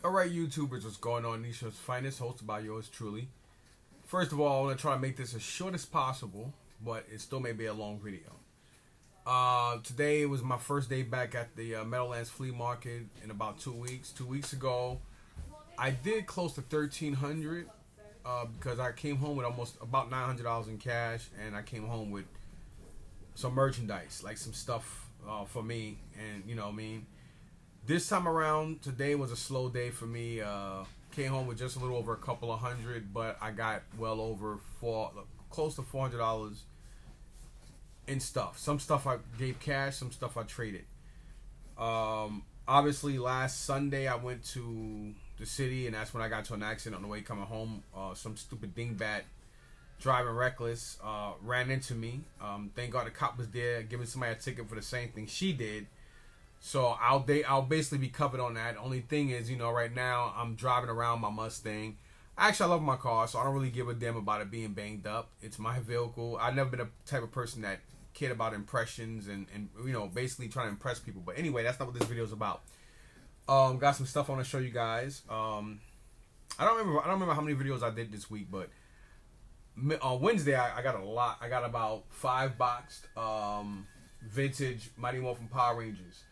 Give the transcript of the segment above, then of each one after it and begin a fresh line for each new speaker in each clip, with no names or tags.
Alright, YouTubers, what's going on? Nisha's Finest, hosted by yours truly. First of all, I want to try to make this as short as possible, but it still may be a long video. Today was my first day back at the Meadowlands flea market in about 2 weeks. 2 weeks ago, I did close to $1,300 because I came home with almost about $900 in cash, and I came home with some merchandise, like some stuff for me, and you know what I mean. This time around, today was a slow day for me. Came home with just a little over a couple of hundred, but I got well over close to $400 in stuff. Some stuff I gave cash, some stuff I traded. Obviously, last Sunday I went to the city, and that's when I got into an accident on the way coming home. Some stupid dingbat driving reckless ran into me. Thank God the cop was there, giving somebody a ticket for the same thing she did. So I'll basically be covered on that. Only thing is, you know, right now I'm driving around my Mustang. Actually, I love my car, so I don't really give a damn about it being banged up. It's my vehicle. I've never been a type of person that cared about impressions and you know, basically trying to impress people. But anyway, that's not what this video is about. Got some stuff I want to show you guys. I don't remember how many videos I did this week, but on Wednesday I got a lot. I got about 5 boxed vintage Mighty Morphin Power Rangers.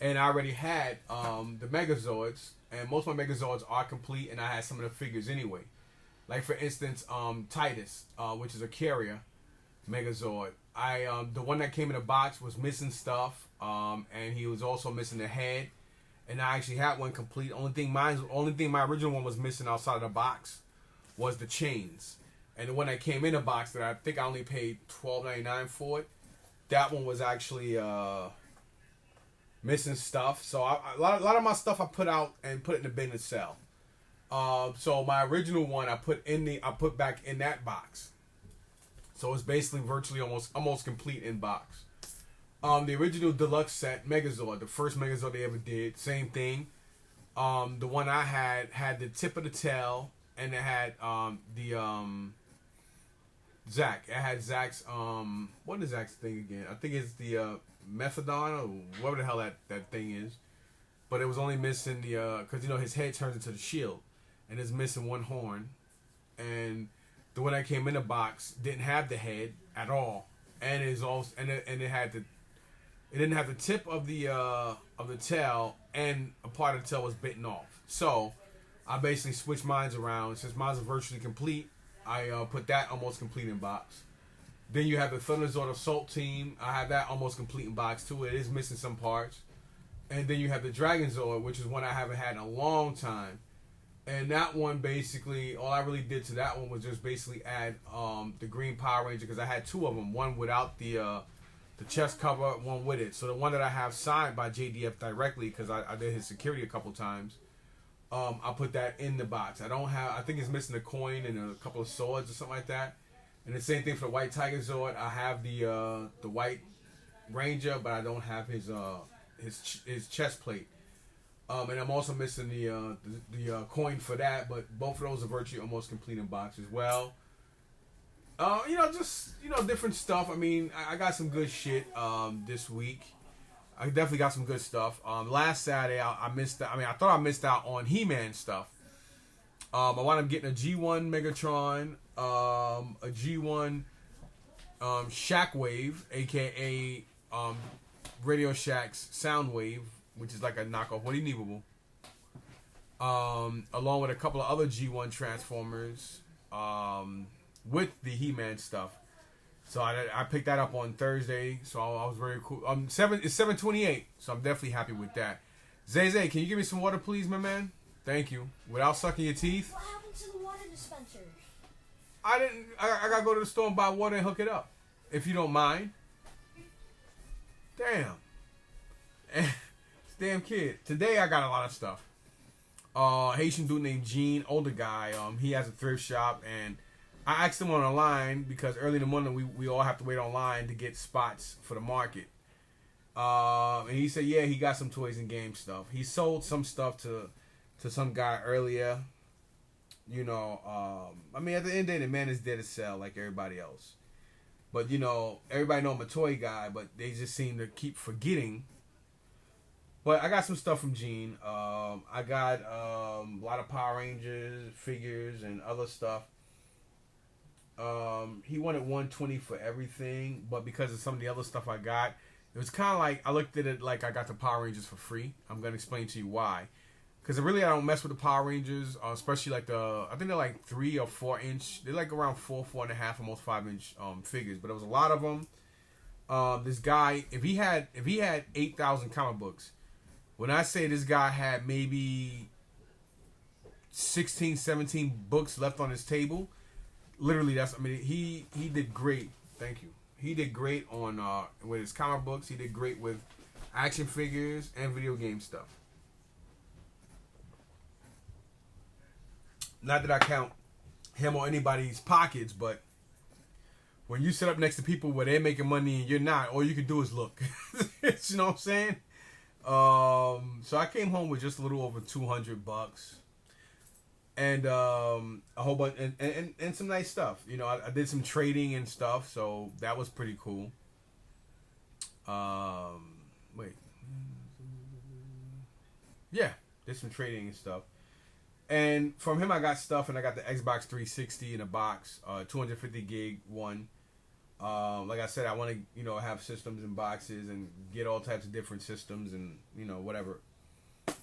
And I already had the Megazords, and most of my Megazords are complete, and I had some of the figures anyway. Like for instance, Titus, which is a carrier Megazord. The one that came in the box was missing stuff, and he was also missing the head. And I actually had one complete. Only thing my original one was missing outside of the box was the chains. And the one that came in the box that I think I only paid $12.99 for it, that one was actually missing stuff. So a lot of my stuff I put out and put it in the bin to sell. So my original one I put back in that box. So it's basically virtually almost complete in box. The original deluxe set Megazord, the first Megazord they ever did, same thing. The one I had the tip of the tail, and it had Zack. It had Zack's what is Zack's thing again? I think it's the Methadone or whatever the hell that thing is. But it was only missing the because you know his head turns into the shield, and it's missing one horn. And the one that came in the box didn't have the head at all, and it didn't have the tip of the tail, and a part of the tail was bitten off. So I basically switched mines around. Since mine's are virtually complete, I put that almost complete in box. Then you have the Thunderzord Assault Team. I have that almost complete in box too. It is missing some parts. And then you have the Dragonzord, which is one I haven't had in a long time. And that one, basically, all I really did to that one was just basically add the green Power Ranger, because I had 2 of them. One without the chest cover, one with it. So the one that I have signed by JDF directly, because I did his security a couple times, I put that in the box. I think it's missing a coin and a couple of swords or something like that. And the same thing for the White Tiger Zord. I have the White Ranger, but I don't have his chest plate. And I'm also missing the coin for that. But both of those are virtually almost complete in box as well. You know, just different stuff. I mean, I got some good shit this week. I definitely got some good stuff. Last Saturday I missed. I thought I missed out on He-Man stuff. I wound up getting a G1 Megatron, a G1 Shockwave, aka Radio Shack's Soundwave, which is like a knockoff Woody Neebable, along with a couple of other G1 Transformers, with the He-Man stuff. So I picked that up on Thursday, so I was very cool. It's 7:28, so I'm definitely happy with that. Zay, can you give me some water, please, my man? Thank you. Without sucking your teeth.
What happened to the water dispenser?
I gotta go to the store and buy water and hook it up, if you don't mind. Damn. This damn kid. Today I got a lot of stuff. Haitian dude named Gene, older guy. He has a thrift shop, and I asked him on the line because early in the morning we all have to wait online to get spots for the market. And he said, yeah, he got some toys and game stuff. He sold some stuff to some guy earlier. You know, I mean, at the end of the day, the man is there to sell like everybody else. But, you know, everybody know I'm a toy guy, but they just seem to keep forgetting But I got some stuff from Gene. I got a lot of Power Rangers figures and other stuff. He wanted 120 for everything, but because of some of the other stuff I got, it was kind of like I looked at it like I got the Power Rangers for free. I'm gonna explain to you why. Because really, I don't mess with the Power Rangers, especially like I think they're like 3 or 4 inch. They're like around 4, 4.5, almost 5 inch figures. But there was a lot of them. This guy, if he had 8,000 comic books, when I say this guy had maybe 16, 17 books left on his table, literally he did great. Thank you. He did great on with his comic books. He did great with action figures and video game stuff. Not that I count him or anybody's pockets, but when you sit up next to people where they're making money and you're not, all you can do is look. You know what I'm saying? So I came home with just a little over $200 and a whole bunch and some nice stuff. You know, I did some trading and stuff, so that was pretty cool. Did some trading and stuff. And from him, I got stuff, and I got the Xbox 360 in a box, 250 gig one. Like I said, I want to, have systems in boxes and get all types of different systems and, whatever.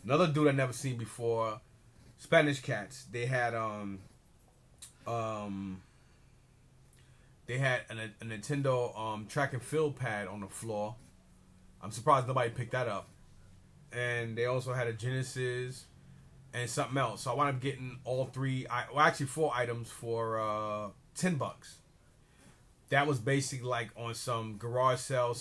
Another dude I never seen before, Spanish Cats. They had a Nintendo track and field pad on the floor. I'm surprised nobody picked that up. And they also had a Genesis and something else. So I wound up getting all 4 items for $10. That was basically like on some garage sale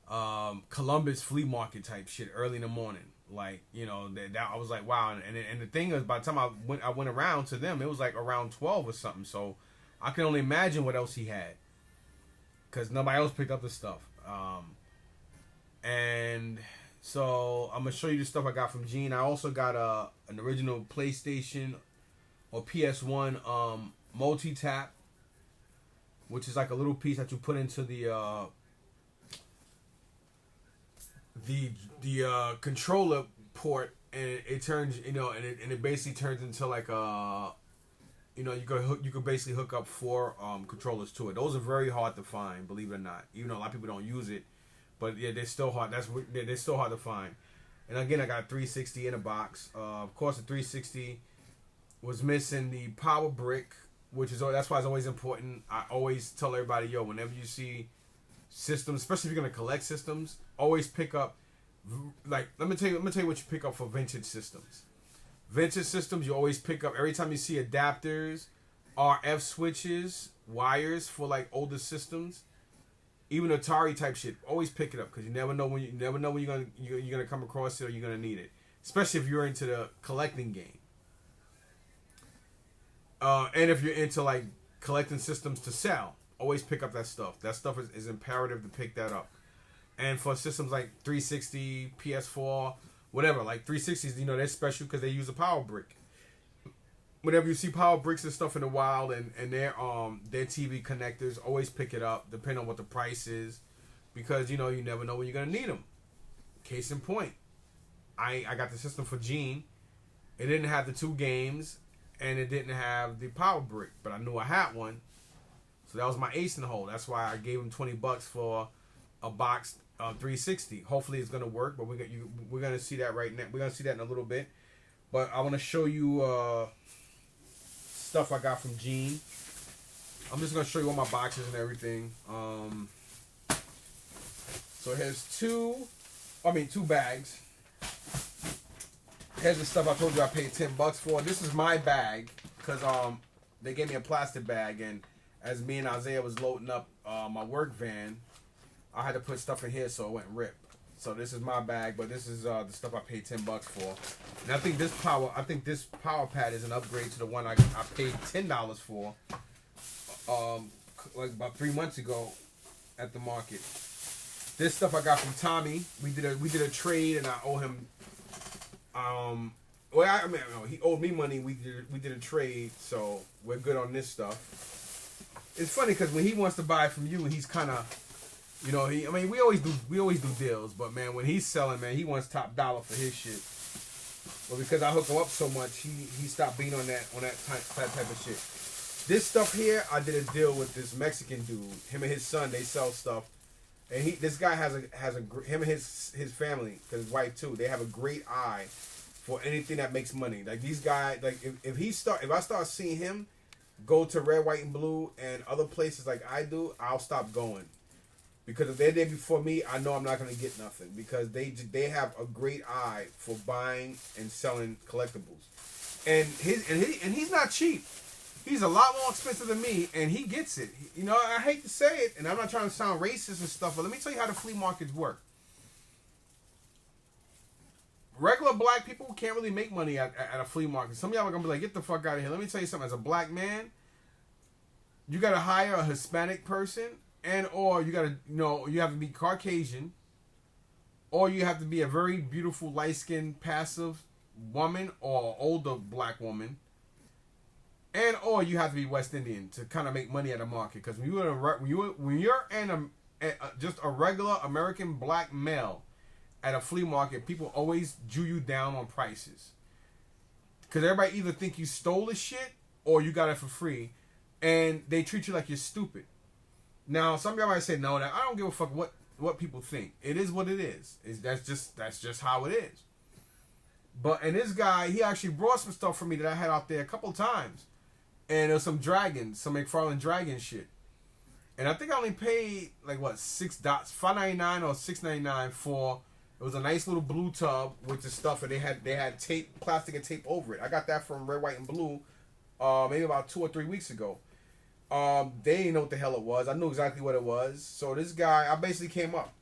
/ Columbus flea market type shit early in the morning. Like, that I was like, wow. And the thing is, by the time I went around to them, it was like around 12 or something. So I can only imagine what else he had, because nobody else picked up the stuff. And so I'm gonna show you the stuff I got from Gene. I also got an original PlayStation or PS1 multi-tap, which is like a little piece that you put into the controller port, and it turns, and it basically turns into like you could basically hook up 4 controllers to it. Those are very hard to find, believe it or not. Even though a lot of people don't use it, but yeah, they're still hard. They're still hard to find. And again, I got a 360 in a box. Of course, the 360 was missing the power brick, that's why it's always important. I always tell everybody, whenever you see systems, especially if you're gonna collect systems, always pick up. Like, let me tell you what you pick up for vintage systems. Vintage systems, you always pick up every time you see adapters, RF switches, wires for like older systems, even Atari type shit. Always pick it up, because you never know when you're gonna come across it or you're gonna need it, especially if you're into the collecting game. And if you're into like collecting systems to sell, always pick up that stuff. That stuff is imperative to pick that up. And for systems like 360, PS4, whatever, like 360s, they're special because they use a power brick. Whenever you see power bricks and stuff in the wild and their TV connectors, always pick it up, depending on what the price is, because you never know when you're gonna need them. Case in point, I got the system for Gene. It didn't have the 2 games, and it didn't have the power brick, but I knew I had one, so that was my ace in the hole. That's why I gave him $20 for a box 360. Hopefully, it's gonna work, but we're gonna see that right now. We're gonna see that in a little bit. But I want to show you stuff I got from Gene. I'm just gonna show you all my boxes and everything. So here's 2 bags. Here's the stuff I told you I paid $10 for. This is my bag, because they gave me a plastic bag, and as me and Isaiah was loading up my work van, I had to put stuff in here so it wouldn't rip. So this is my bag, but this is the stuff I paid $10 for. And I think this power pad is an upgrade to the one I paid $10 for, like about 3 months ago at the market. This stuff I got from Tommy. We did a trade, and I owe him. He owed me money. We did a trade, so we're good on this stuff. It's funny because when he wants to buy from you, he's kind of You know, I mean, we always do deals, but man, when he's selling, man, he wants top dollar for his shit. But because I hook him up so much, he stopped being on that type of shit. This stuff here, I did a deal with this Mexican dude. Him and his son, they sell stuff, and this guy has him and his family, cause his wife too. They have a great eye for anything that makes money. Like these guys, like if I start seeing him go to Red, White, and Blue and other places like I do, I'll stop going. Because if they're there before me, I know I'm not going to get nothing. Because they have a great eye for buying and selling collectibles, and he's not cheap. He's a lot more expensive than me, and he gets it. You know, I hate to say it, and I'm not trying to sound racist and stuff, but let me tell you how the flea markets work. Regular black people can't really make money at a flea market. Some of y'all are going to be like, get the fuck out of here. Let me tell you something. As a black man, you got to hire a Hispanic person, or you got to, you have to be Caucasian, or you have to be a very beautiful, light-skinned, passive woman or older black woman, or you have to be West Indian to kind of make money at a market. Because when you're just a regular American black male at a flea market, people always Jew you down on prices. Because everybody either think you stole the shit or you got it for free, and they treat you like you're stupid. Now, some of y'all might say, no, I don't give a fuck what people think. It is what it is. That's just how it is. And this guy, he actually brought some stuff for me that I had out there a couple times. And there was some dragons, some McFarlane dragon shit. And I think I only paid like what, $5.99 or $6.99 for. It was a nice little blue tub with the stuff, and they had tape, plastic and tape over it. I got that from Red, White, and Blue, maybe about 2 or 3 weeks ago. They didn't know what the hell it was. I knew exactly what it was. So this guy, I basically came up.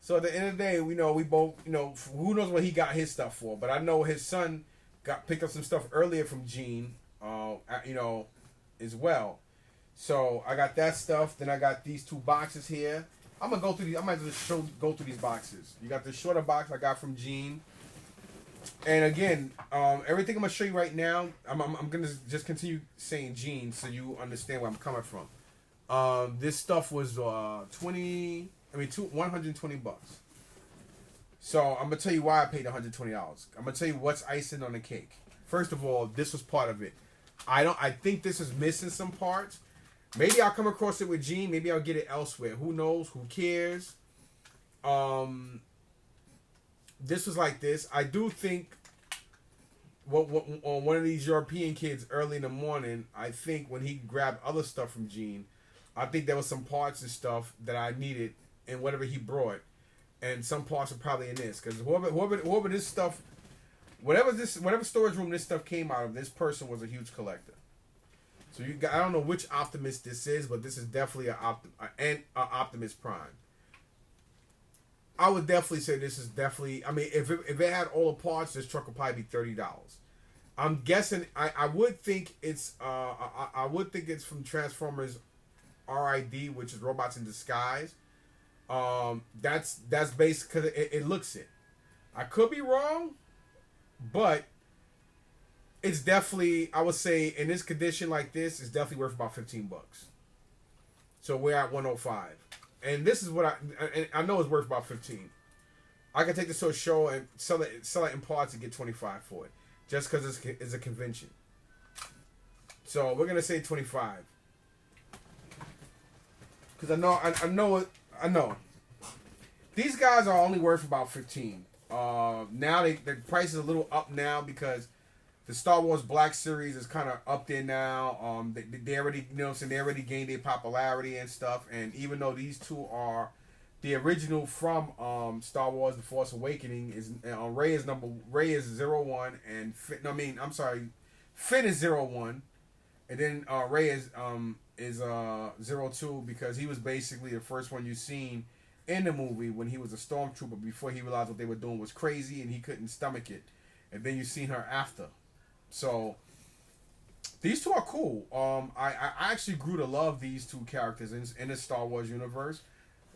So at the end of the day, we both, who knows what he got his stuff for? But I know his son picked up some stuff earlier from Gene, as well. So I got that stuff. Then I got these 2 boxes here. I'm gonna go through these. I might just go through these boxes. You got the shorter box I got from Gene. And again, everything I'm gonna show you right now, I'm gonna just continue saying Gene so you understand where I'm coming from. This stuff was $120. So I'm gonna tell you why I paid $120. I'm gonna tell you what's icing on the cake. First of all, this was part of it. I think this is missing some parts. Maybe I'll come across it with Gene. Maybe I'll get it elsewhere. Who knows? Who cares? This was like this. I do think on one of these European kids early in the morning, I think when he grabbed other stuff from Gene, I think there was some parts and stuff that I needed in whatever he brought. And some parts are probably in this. Because whoever this stuff, whatever storage room this stuff came out of, this person was a huge collector. So I don't know which Optimus this is, but this is definitely an Optimus Prime. I would definitely say this is definitely. I mean, if it had all the parts, this truck would probably be $30. I'm guessing. I would think it's. I would think it's from Transformers RID, which is Robots in Disguise. That's based because it looks it. I could be wrong, but it's definitely. I would say in this condition like this, it's definitely worth about $15. So we're at 105. And this is what I know it's worth about 15. I can take this to a show and sell it in parts and get 25 for it, just because it's a convention. So we're gonna say 25, because I know these guys are only worth about 15. Now the price is a little up now because the Star Wars Black Series is kind of up there now. They already, they already gained their popularity and stuff. And even though these two are the original from Star Wars: The Force Awakening, Rey is 01, and Finn is 01, and then Rey is 02, because he was basically the first one you seen in the movie when he was a stormtrooper before he realized what they were doing was crazy and he couldn't stomach it, and then you seen her after. So these two are cool. I actually grew to love these two characters in the Star Wars universe.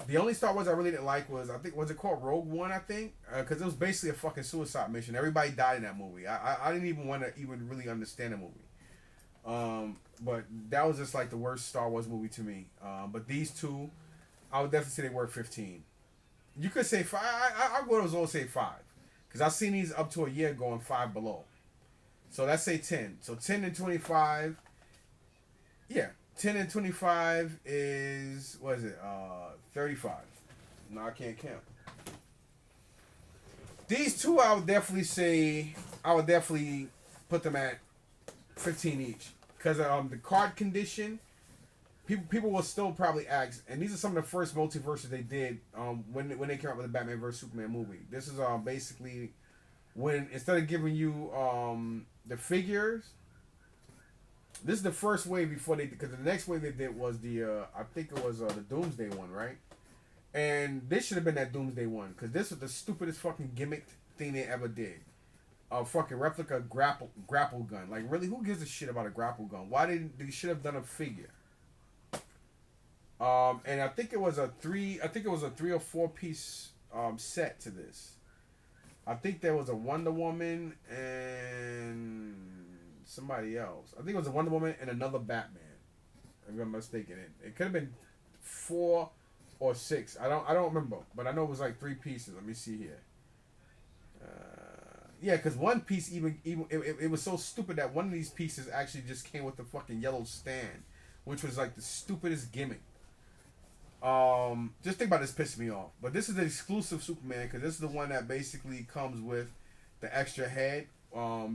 The only Star Wars I really didn't like was it called Rogue One, I think, because it was basically a fucking suicide mission. Everybody died in that movie. I didn't even want to even really understand the movie. But that was just like the worst Star Wars movie to me. But these two, I would definitely say they worth 15. You could say 5. I would also say 5. Because I've seen these up to a year going 5 below. So let's say 10. So 10 and 25. Yeah. 10 and 25 is, what is it? 35. No, I can't count. These two, I would definitely say, I would definitely put them at 15 each. Because the card condition, people will still probably ask, and these are some of the first multiverses they did when they came out with the Batman vs Superman movie. This is basically when, instead of giving you the figures, this is the first wave before they, because the next wave they did was the I think it was the Doomsday one, right? And this should have been that Doomsday one, because this was the stupidest fucking gimmick thing they ever did. A fucking replica grapple gun. Like, really, who gives a shit about a grapple gun? Why didn't they should have done a figure? And I think it was a 3 or 4 piece set to this. I think there was a Wonder Woman and somebody else. I think it was a Wonder Woman and another Batman. If I'm mistaken, it could have been 4 or 6. I don't remember, but I know it was like 3 pieces. Let me see here. Yeah, because one piece even it was so stupid that one of these pieces actually just came with the fucking yellow stand, which was like the stupidest gimmick. Just think about this pissing me off. But this is the exclusive Superman, because this is the one that basically comes with the extra head.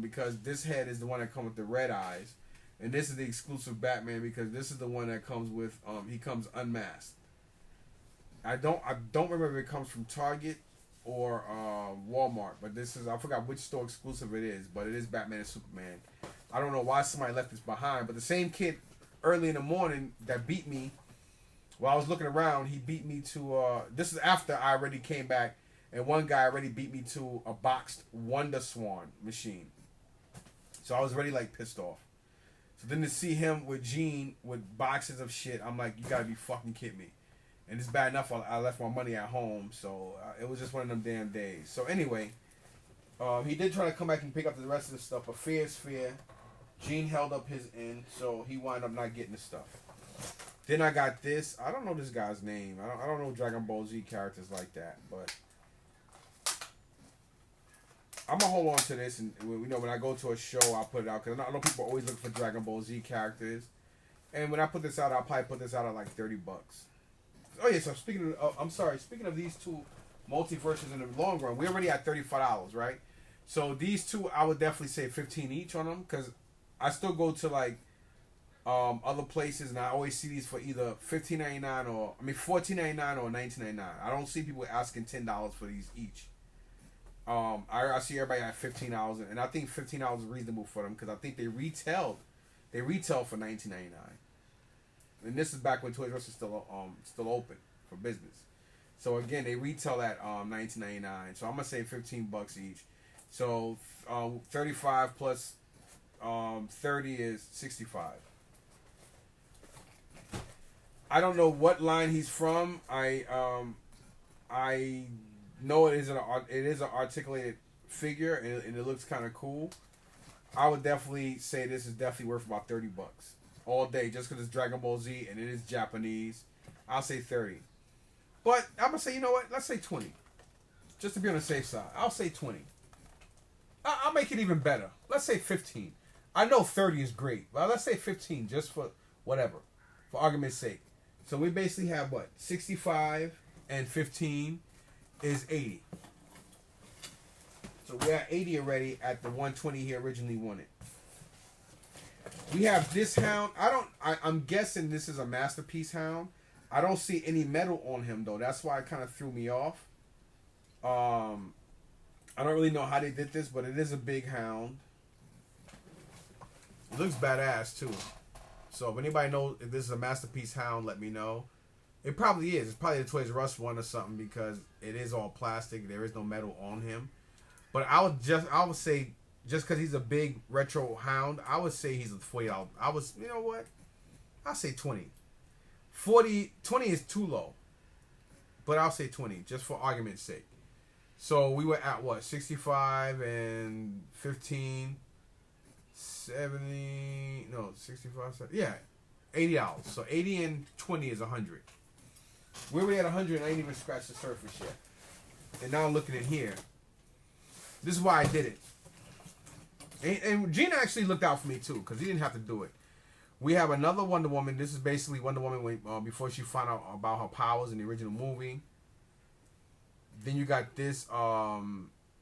Because this head is the one that comes with the red eyes, and this is the exclusive Batman because this is the one that comes with he comes unmasked. I don't remember if it comes from Target or Walmart, but this is, I forgot which store exclusive it is, but it is Batman and Superman. I don't know why somebody left this behind, but the same kid early in the morning that beat me while I was looking around, he beat me to this is after I already came back, and one guy already beat me to a boxed Wonder Swan machine. So I was already like pissed off. So then to see him with Gene with boxes of shit, I'm like, you gotta be fucking kidding me. And it's bad enough I left my money at home, so it was just one of them damn days. So anyway, he did try to come back and pick up the rest of the stuff, but fair is fair. Gene held up his end, so he wound up not getting the stuff. Then I got this. I don't know this guy's name. I don't know Dragon Ball Z characters like that, but I'm gonna hold on to this, and when I go to a show, I'll put it out, because I know people always look for Dragon Ball Z characters, and when I put this out, I'll probably put this out at like $30. Oh yeah, so speaking of these two multiverses in the long run, we're already at $35, right? So these two, I would definitely say 15 each on them, because I still go to like other places, and I always see these for either $14.99 or $19.99. I don't see people asking $10 for these each. I see everybody at $15, and I think $15 is reasonable for them, because I think they retail for $19.99. And this is back when Toys R Us is still open for business. So again, they retail at $19.99. So I'm gonna say $15 each. So 35 plus 30 is 65. I don't know what line he's from. I know it is an articulated figure, and it looks kind of cool. I would definitely say this is definitely worth about $30 all day, just because it's Dragon Ball Z and it is Japanese. I'll say 30, but I'm gonna say, you know what? Let's say 20, just to be on the safe side. I'll say 20. I'll make it even better. Let's say 15. I know 30 is great, but let's say 15, just for whatever, for argument's sake. So we basically have what, 65 and 15 is 80. So we're at 80 already at the 120 he originally wanted. We have this hound. I'm guessing this is a masterpiece hound. I don't see any metal on him though. That's why it kind of threw me off. I don't really know how they did this, but it is a big hound. It looks badass too. So if anybody knows if this is a masterpiece hound, let me know. It probably is. It's probably the Toys R Us one or something, because it is all plastic. There is no metal on him. But I would say, just because he's a big retro hound, I would say he's a $40. You know what? I'll say 20. 20 is too low. But I'll say 20, just for argument's sake. So we were at what? 65 and 15, 70, no, 65, 70, yeah, $80. So 80 and 20 is 100. We're already at 100 and I ain't even scratched the surface yet. And now I'm looking in here. This is why I did it. And Gina actually looked out for me too, because he didn't have to do it. We have another Wonder Woman. This is basically Wonder Woman when, before she found out about her powers in the original movie. Then you got this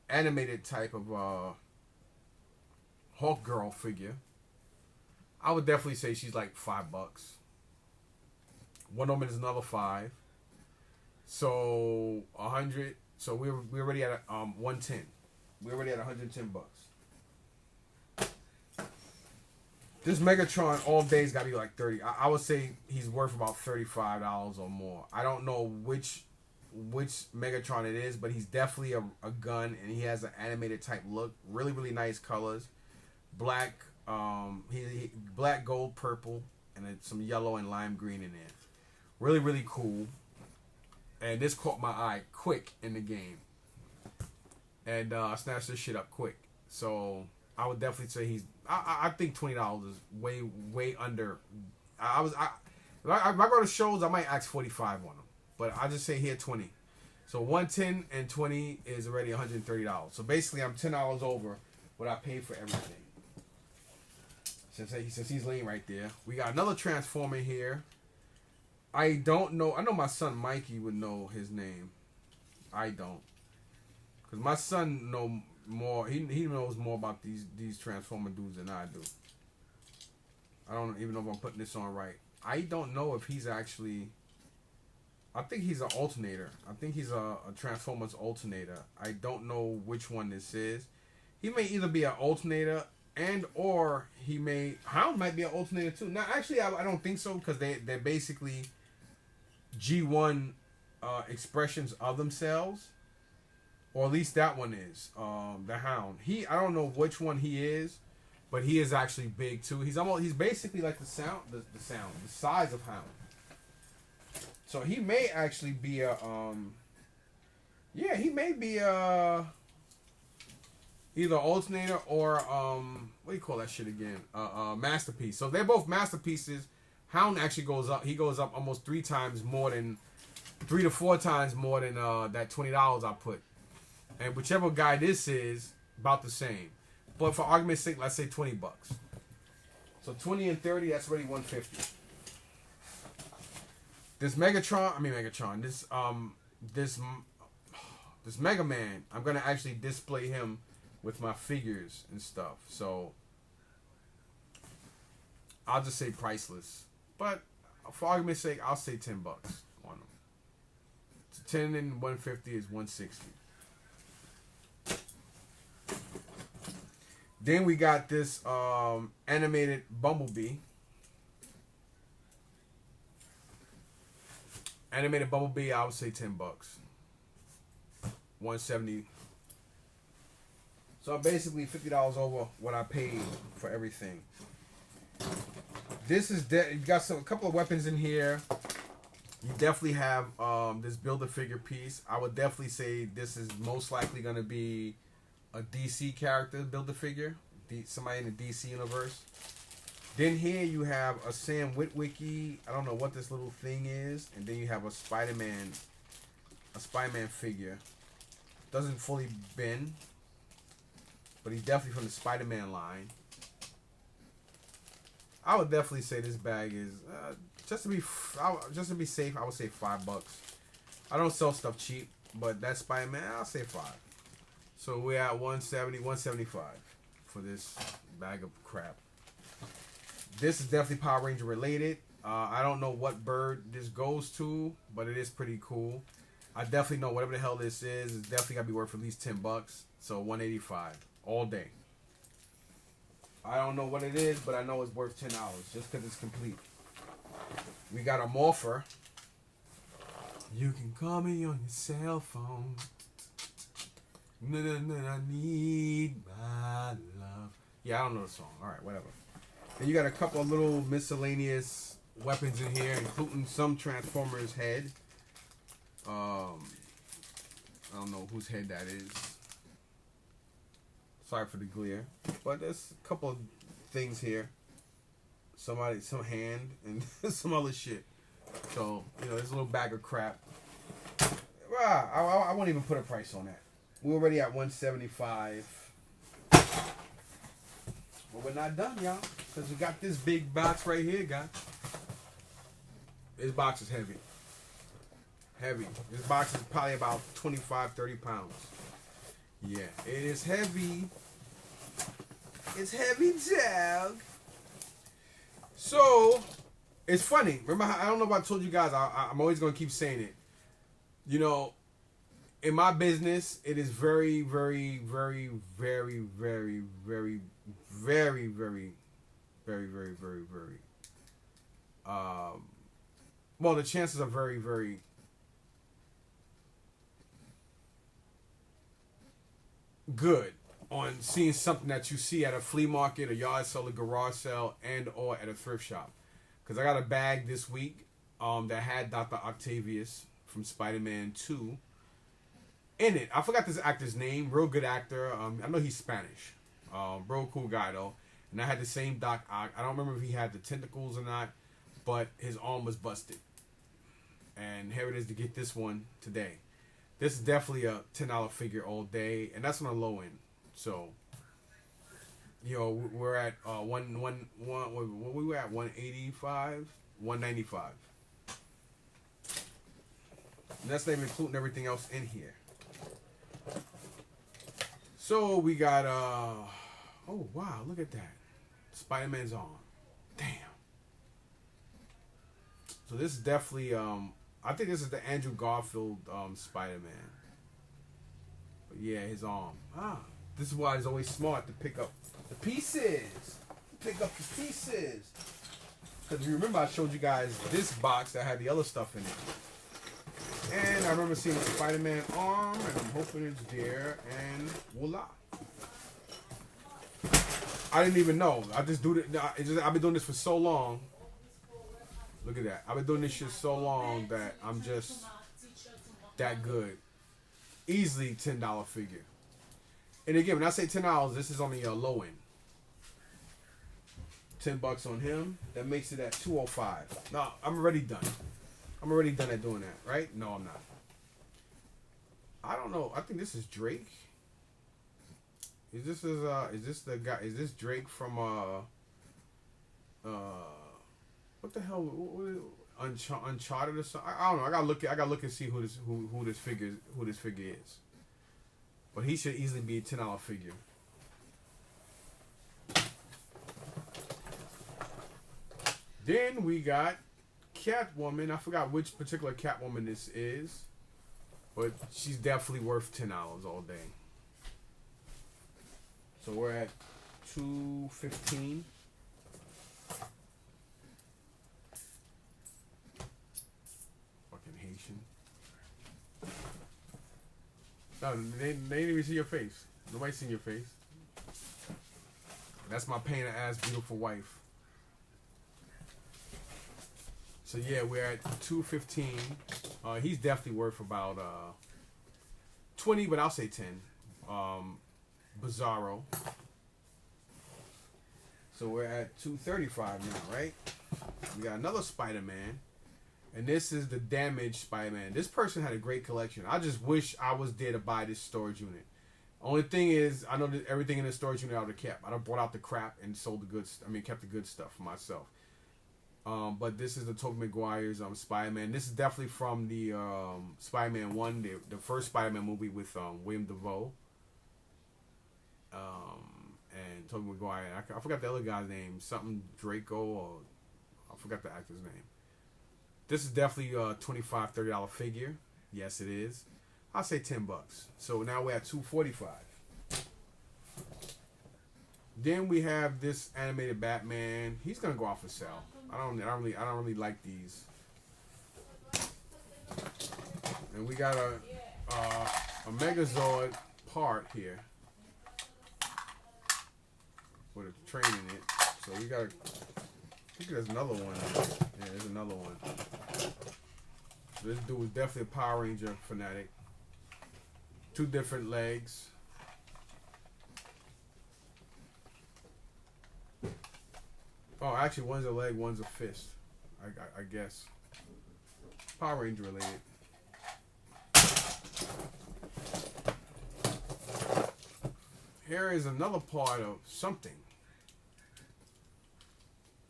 animated type of Hawk Girl figure. I would definitely say she's like $5. Wonder Woman is another $5. So 100. So we're already at 110. We're already at $110. This Megatron all day's got to be like 30. I would say he's worth about $35 or more. I don't know which Megatron it is, but he's definitely a gun, and he has an animated type look. Really, really nice colors. Black, black, gold, purple, and then some yellow and lime green in there. Really, really cool. And this caught my eye quick in the game. And I snatched this shit up quick. So I would definitely say he's. I think $20 is way under. If I go to shows, I might ask $45 on them, but I just say here $20. So 110 and 20 is already $130. So basically, I'm $10 over what I paid for everything. Since he's laying right there, we got another Transformer here. I don't know. I know my son Mikey would know his name. I don't, because my son know more. He knows more about these Transformer dudes than I do. I don't even know if I'm putting this on right. I don't know if he's actually. I think he's an alternator. I think he's a Transformers alternator. I don't know which one this is. He may either be an alternator and or he may. Hound might be an alternator too. Now, actually, I don't think so, because they're basically G1 expressions of themselves. Or at least that one is the Hound. I don't know which one he is, but he is actually big too. He's basically like the size of Hound. So he may actually be a he may be a either alternator or what do you call that shit again? Masterpiece. So they're both masterpieces. Hound actually goes up. He goes up almost 3 to 4 times more than that $20 I put. And whichever guy this is, about the same. But for argument's sake, let's say $20. So 20 and 30, that's already $150. This Mega Man, I'm gonna actually display him with my figures and stuff. So I'll just say priceless. But for argument's sake, I'll say $10 on them. So 10 and 150 is 160. Then we got this animated Bumblebee. Animated Bumblebee, I would say $10. 170. So basically $50 over what I paid for everything. This is you got a couple of weapons in here. You definitely have this Build-A-Figure piece. I would definitely say this is most likely going to be a DC character Build-A-Figure, somebody in the DC universe. Then here you have a Sam Witwicky. I don't know what this little thing is. And then you have a Spider-Man figure. Doesn't fully bend, but he's definitely from the Spider-Man line. I would definitely say this bag is just to be safe. I would say $5. I don't sell stuff cheap, but that Spider-Man, I'll say $5. So we're at 170, 175 for this bag of crap. This is definitely Power Ranger related. I don't know what bird this goes to, but it is pretty cool. I definitely know whatever the hell this is, it's definitely gotta be worth at least $10. So 185 all day. I don't know what it is, but I know it's worth $10 just because it's complete. We got a Morpher. You can call me on your cell phone. I need my love. Yeah, I don't know the song. All right, whatever. And you got a couple of little miscellaneous weapons in here, including some Transformers head. I don't know whose head that is. Sorry for the glare, but there's a couple of things here. Some hand, and some other shit. So, you know, this little bag of crap. I won't even put a price on that. We're already at 175. But we're not done, y'all. Because we got this big box right here, guys. This box is heavy. Heavy. This box is probably about 25, 30 pounds. Yeah, it is heavy. It's heavy, dog. So, it's funny. Remember how, I don't know if I told you guys, I'm always going to keep saying it. You know, in my business, it is very, very, very, very, very, very, very, very, very, very, very, very, well, the chances are very, very good on seeing something that you see at a flea market, a yard sale, a garage sale, and or at a thrift shop. Because I got a bag this week that had Dr. Octavius from Spider-Man 2 in it. I forgot this actor's name. Real good actor. I know he's Spanish. Real cool guy, though. And I had the same Doc Ock. I don't remember if he had the tentacles or not, but his arm was busted. And here it is to get this one today. This is definitely a $10 figure all day, and that's on the low end. So, you know, we're at what we were at 185, 195. And that's not even including everything else in here. So we got oh wow, look at that. Spider-Man's arm. Damn. So this is definitely I think this is the Andrew Garfield Spider-Man. But yeah, his arm. This is why it's always smart to pick up the pieces. Pick up the pieces. Because you remember I showed you guys this box that had the other stuff in it. And I remember seeing the Spider-Man arm, and I'm hoping it's there, and voila. I didn't even know. I just do it. I've been doing this for so long. Look at that. I've been doing this shit so long that I'm just that good. Easily $10 figure. And again, when I say $10, this is on the low end. $10 on him. That makes it at $205. No, I'm already done. I'm already done at doing that, right? No, I'm not. I don't know. I think this is Drake. Is this the guy? Is this Drake from what the hell? Uncharted or something? I don't know. I gotta look and see who this figure is. But he should easily be a $10 figure. Then we got Catwoman. I forgot which particular Catwoman this is, but she's definitely worth $10 all day. So we're at $215. Fucking Haitian. No, they didn't even see your face. Nobody's seen your face. That's my pain in the ass beautiful wife. So yeah, we're at $215. He's definitely worth about 20, but I'll say 10. Bizarro. So we're at $235 now, right? We got another Spider-Man. And this is the damaged Spider-Man. This person had a great collection. I just wish I was there to buy this storage unit. Only thing is, I know that everything in the storage unit I would have kept. I done brought out the crap and sold the good. Kept the good stuff for myself. But this is the Tobey Maguire's Spider-Man. This is definitely from the Spider-Man 1, the first Spider-Man movie with William Dafoe. And Tobey Maguire. I forgot the other guy's name. Something Draco, or I forgot the actor's name. This is definitely a $25, $30 figure. Yes, it is. I'll say $10. So now we're at $245. Then we have this animated Batman. He's gonna go off for sale. I don't really like these. And we got a Megazord part here with a train in it. So we got I think there's another one. Yeah, there's another one. So this dude was definitely a Power Ranger fanatic. 2 different legs. Oh, actually, one's a leg, one's a fist. I guess. Power Ranger related. Here is another part of something.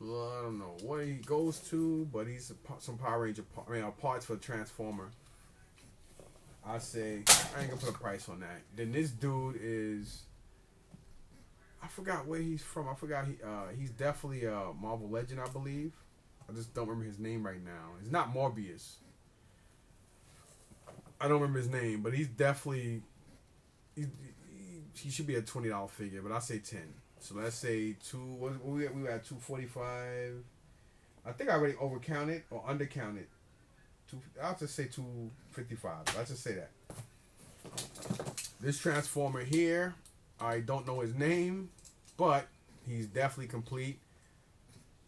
Well, I don't know what he goes to, but he's some Power Ranger parts for the Transformer. I say I ain't gonna put a price on that. Then this dude is, I forgot where he's from. I forgot he's definitely a Marvel Legend, I believe. I just don't remember his name right now. It's not Morbius. I don't remember his name, but he's definitely he should be a $20 figure, but I say 10. So let's say we were at 245. I think I already overcounted or undercounted. I'll just say 255. Let's just say that. This Transformer here, I don't know his name, but he's definitely complete.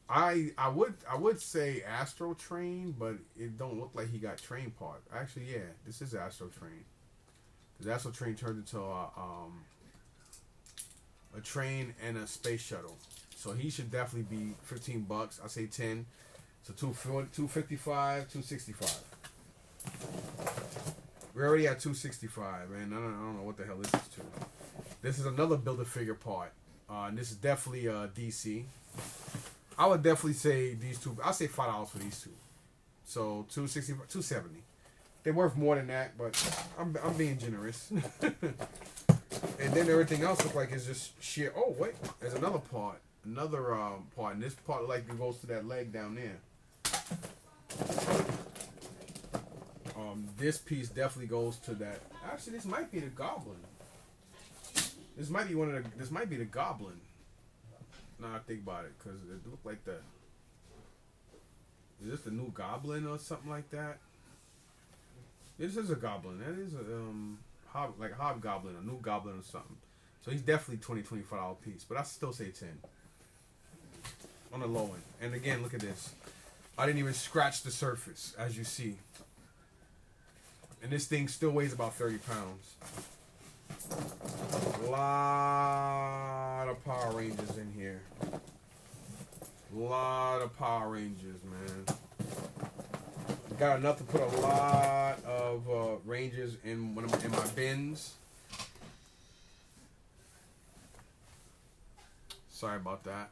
I would say Astro Train, but it don't look like he got train part. Actually, yeah, this is Astro Train. Because Astro Train turned into a train and a space shuttle. So he should definitely be $15. I say 10. So 255, 265. We're already at 265, and I don't know what the hell this is to. This is another Build-A-Figure part. And this is definitely DC. I would definitely say these two. I'll say $5 for these two. So 260, 270. They're worth more than that, but I'm being generous. And then everything else looks like it's just sheer. Oh wait, there's another part, part, and this part like it goes to that leg down there. This piece definitely goes to that. Actually, this might be the Goblin. This might be This might be the Goblin. Now I think about it, because it looked like the. Is this the new Goblin or something like that? This is a Goblin. That is a like a Hobgoblin, a new Goblin or something. So he's definitely $25 piece, but I still say 10 on the low end. And again, look at this. I didn't even scratch the surface, as you see. And this thing still weighs about 30 pounds. A lot of Power Rangers in here. A lot of Power Rangers, man. Got enough to put a lot of Rangers in my bins. Sorry about that.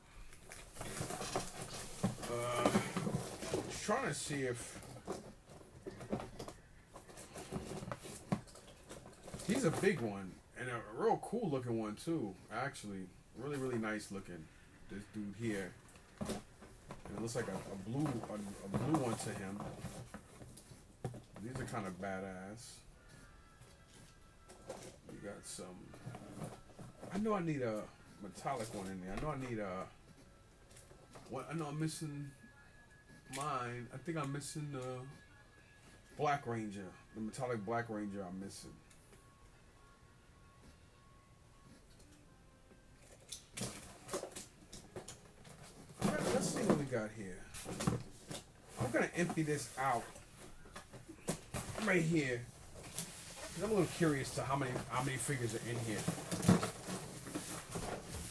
Trying to see if he's a big one and a real cool looking one too. Actually, really nice looking. This dude here, and it looks like a blue one to him. These are kind of badass. You got some. I know I need a metallic one in there. I know I need a. What? I know I'm missing mine. I think I'm missing the Black Ranger. The metallic Black Ranger I'm missing. Let's see what we got here. I'm gonna empty this out right here. I'm a little curious to how many figures are in here.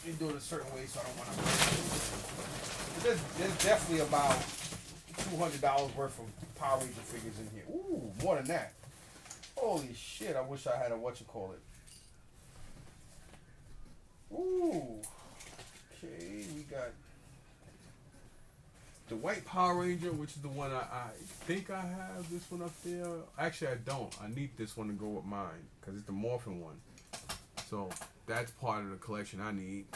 You do it a certain way, so I don't want to. There's definitely about $200 worth of Power Ranger figures in here. Ooh, more than that. Holy shit! I wish I had a whatchamacallit. Ooh. Okay, we got the white Power Ranger, which is the one I think I have this one up there. Actually, I don't. I need this one to go with mine because it's the morphin one. So that's part of the collection I need.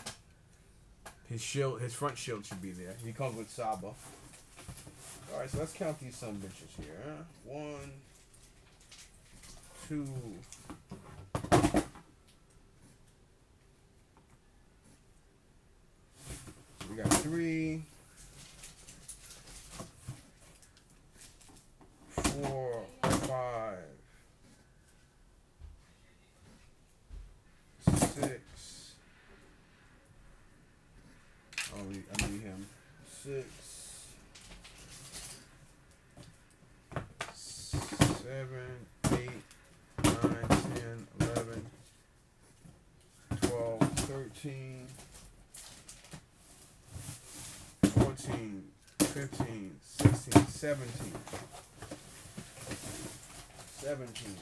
His shield, his front shield should be there. He comes with Saba. All right, so let's count these some bitches here. Huh? 1, 2. We got 3. 4, 5, 6. I need him. 6, 7, 8, 9, 10, 11, 12, 13, 14, 15, 16, 17. 17,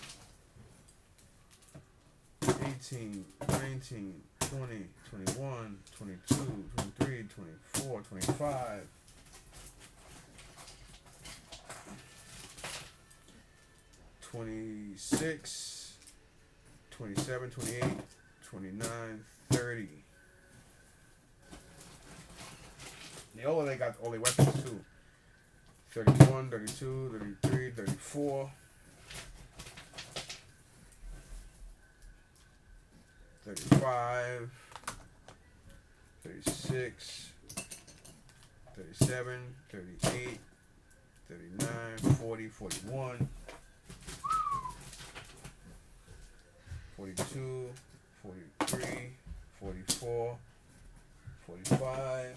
18, 19, 20, 21, 22, 23, 24, 25, 26, 27, 28, 29, 30. They got all their weapons too. 31, 32, 33, 34. 35, 36, 37, 38, 39, 40, 41, 42, 43, 44, 45,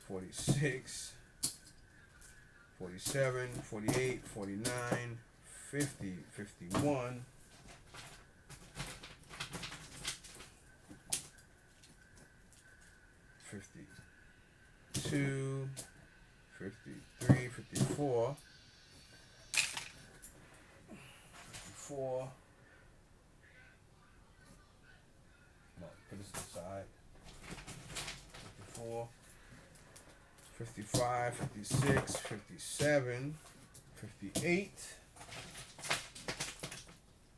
46, 47, 48, 49, 50, 51, 52, 53, 54, 54. No, put this aside. 54, 55, 56, 57, 58,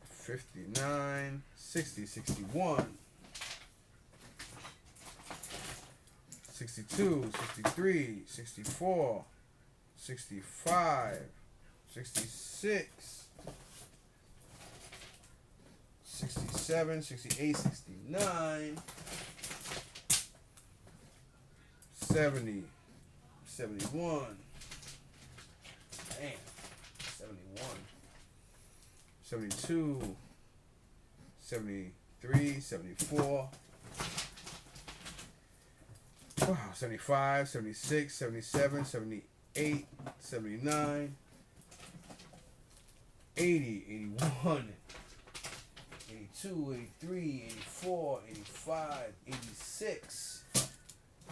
59, 60, 61. 62, 63, 64, 65, 66, 67, 68, 69, 70, 71. Damn. 71. 72, 73, 74. Wow, 75, 76, 77, 78, 79, 80, 81, 82, 83, 84, 85, 86,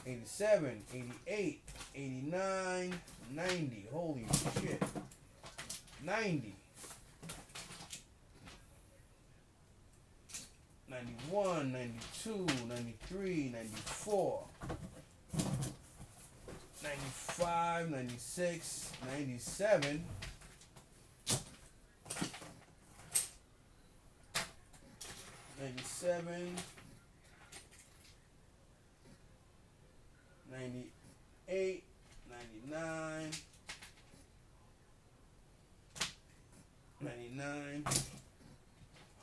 87, 88, 89, 90. Holy shit. 90. 91, 92, 93, 94. 95, 96, 97, 97, 98, 99, 99,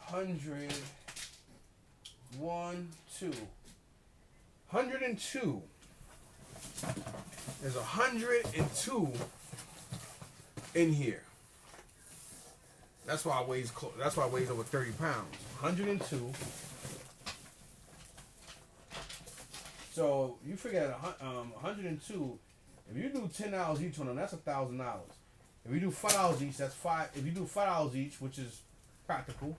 100, 1, 2. 102. There's 102 in here. That's why I weighs. That's why I weighs over 30 pounds. 102. So you figure 102. If you do $10 each on them, that's $1,000. If you do $5 each, that's five. If you do $5 each, which is practical,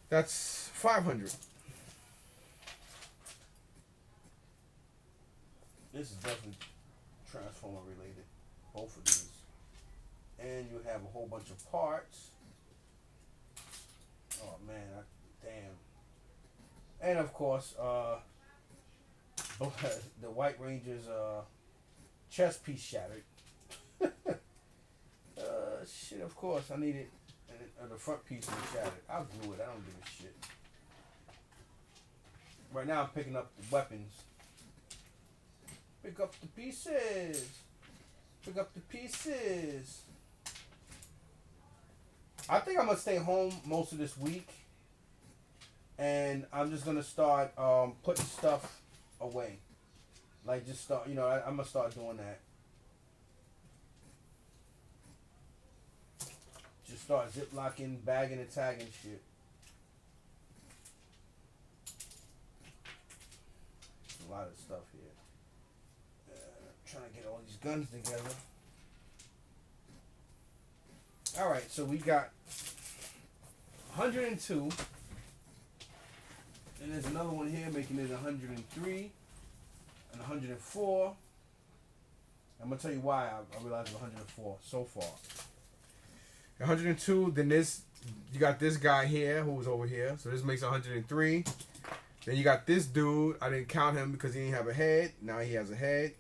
that's 500. This is definitely transformer related, both of these. And you have a whole bunch of parts. Oh man, damn. And of course, the White Ranger's chest piece shattered. Shit, of course, I need it. And the front piece is shattered. I'll glue it, I don't give a shit. Right now I'm picking up the weapons. Pick up the pieces. Pick up the pieces. I think I'm going to stay home most of this week. And I'm just going to start putting stuff away. Like just start, I'm going to start doing that. Just start ziplocking, bagging and tagging shit. A lot of stuff here. Trying to get all these guns together. Alright, so we got 102. And there's another one here making it 103 and 104. I'm gonna tell you why I realized it's 104 so far. 102. Then this, you got this guy here who's over here, so this makes 103. Then you got this dude. I didn't count him because he didn't have a head. Now he has a head.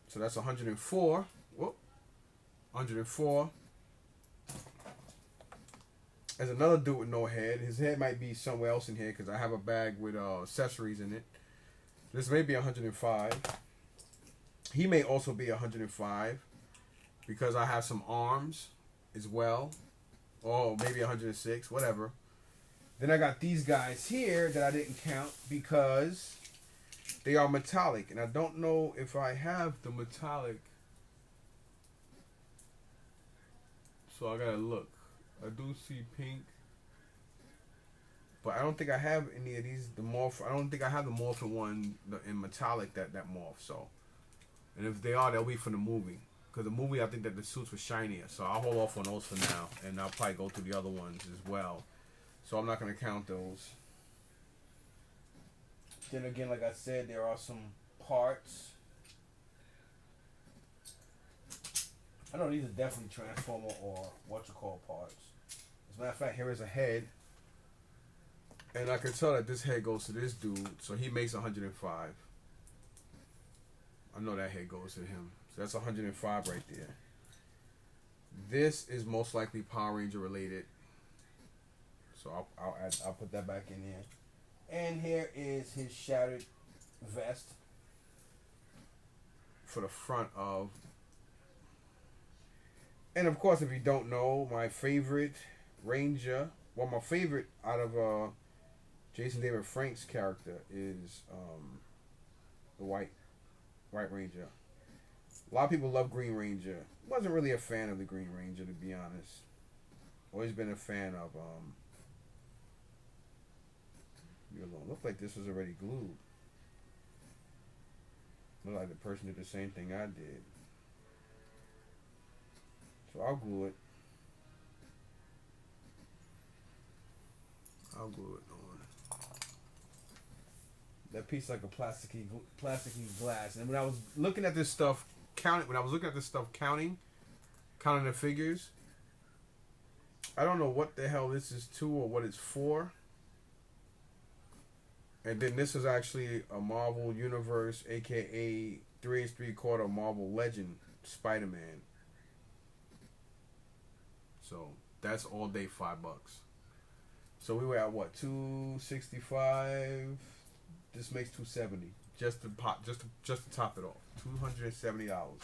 So that's 104. Whoop. 104. There's another dude with no head. His head might be somewhere else in here because I have a bag with accessories in it. This may be 105. He may also be 105 because I have some arms as well. Or maybe 106, whatever. Then I got these guys here that I didn't count because they are metallic. And I don't know if I have the metallic. So I gotta look. I do see pink. But I don't think I have any of these. The morph. I don't think I have the morphin one in metallic that morph. So, and if they are, they'll be for the movie. Because the movie, I think that the suits were shinier. So I'll hold off on those for now, and I'll probably go through the other ones as well. So I'm not gonna count those. Then again, like I said, there are some parts. I know these are definitely Transformer or parts. As a matter of fact, here is a head. And I can tell that this head goes to this dude, so he makes 105. I know that head goes to him. So that's 105 right there. This is most likely Power Ranger related. So I'll put that back in here. And here is his shattered vest for the front of. And of course, if you don't know, my favorite Ranger, well, my favorite out of Jason David Frank's character is the White Ranger. A lot of people love Green Ranger. Wasn't really a fan of the Green Ranger, to be honest. Always been a fan of Looked like this was already glued. Looked like the person did the same thing I did. So I'll glue it. I'll glue it on. That piece like a plasticky glass. And when I was looking at this stuff, counting the figures, I don't know what the hell this is to or what it's for. And then this is actually a Marvel Universe, aka 3 3/4 Marvel Legend Spider-Man. So that's all day $5. So we were at what, $265? This makes $270 just to top it off. $270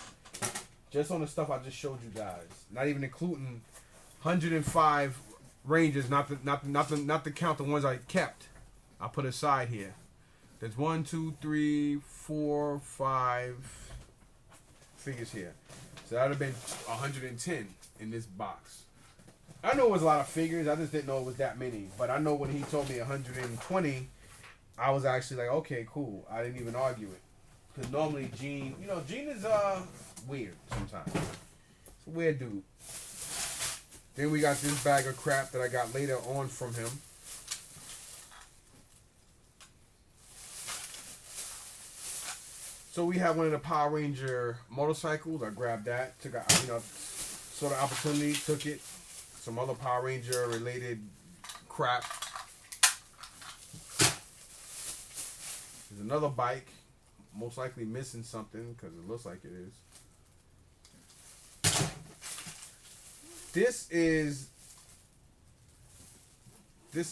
just on the stuff I just showed you guys. Not even including 105 Rangers. Not to count the ones I kept. I put aside here. There's 1, 2, 3, 4, 5 figures here. So that would have been 110 in this box. I know it was a lot of figures. I just didn't know it was that many. But I know when he told me 120, I was actually like, okay, cool. I didn't even argue it. Because normally Gene is weird sometimes. It's a weird dude. Then we got this bag of crap that I got later on from him. So we have one of the Power Ranger motorcycles. I grabbed that. Took a, sort of opportunity. Took it. Some other Power Ranger related crap. There's another bike. Most likely missing something because it looks like it is. This is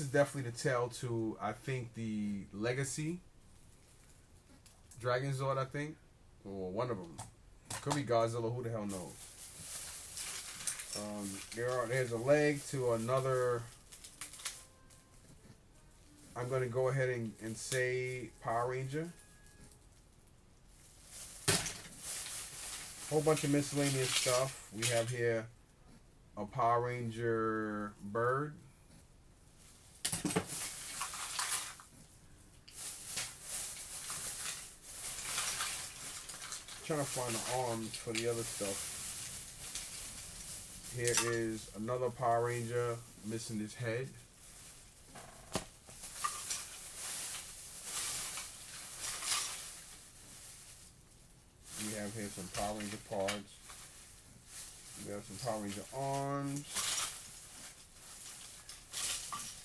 definitely the tale to, I think, the Legacy Dragon Zord, I think, or one of them. Could be Godzilla. Who the hell knows? There's a leg to another. I'm gonna go ahead and say Power Ranger. Whole bunch of miscellaneous stuff. We have here a Power Ranger bird. Trying to find the arms for the other stuff. Here is another Power Ranger missing his head. have some Power Ranger parts. We have some Power Ranger arms.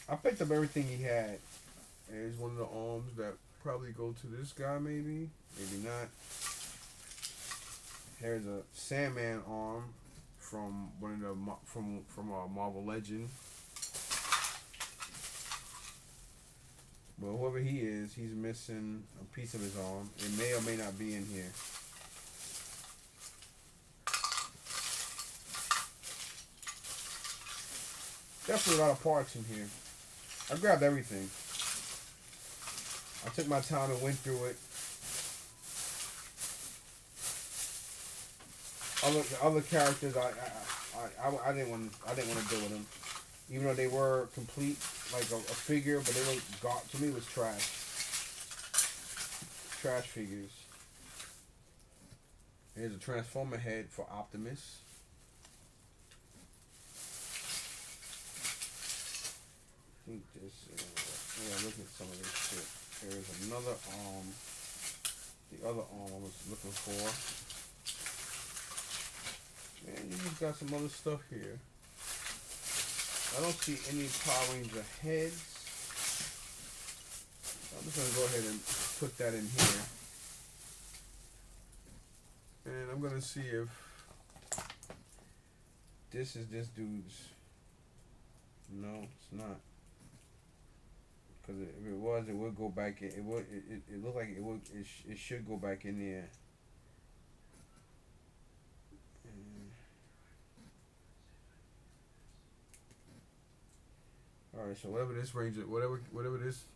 I picked up everything he had. There's one of the arms that probably go to this guy, maybe not. Here's a Sandman arm from one of the from Marvel Legend. But whoever he is, he's missing a piece of his arm. It may or may not be in here. Definitely a lot of parts in here. I grabbed everything. I took my time and went through it. Other characters, I didn't want to deal with them, even though they were complete, like a figure, but they were to me it was trash. Trash figures. Here's a Transformer head for Optimus. I think this. Look at some of this shit. There's another arm. The other arm I was looking for. Man, you just got some other stuff here. I don't see any Power Ranger heads. I'm just going to go ahead and put that in here. And I'm going to see if this is this dude's. No, it's not. Because if it was, it would go back in. It would. It looked like it would. It should go back in there. All right. So whatever this Ranger, whatever this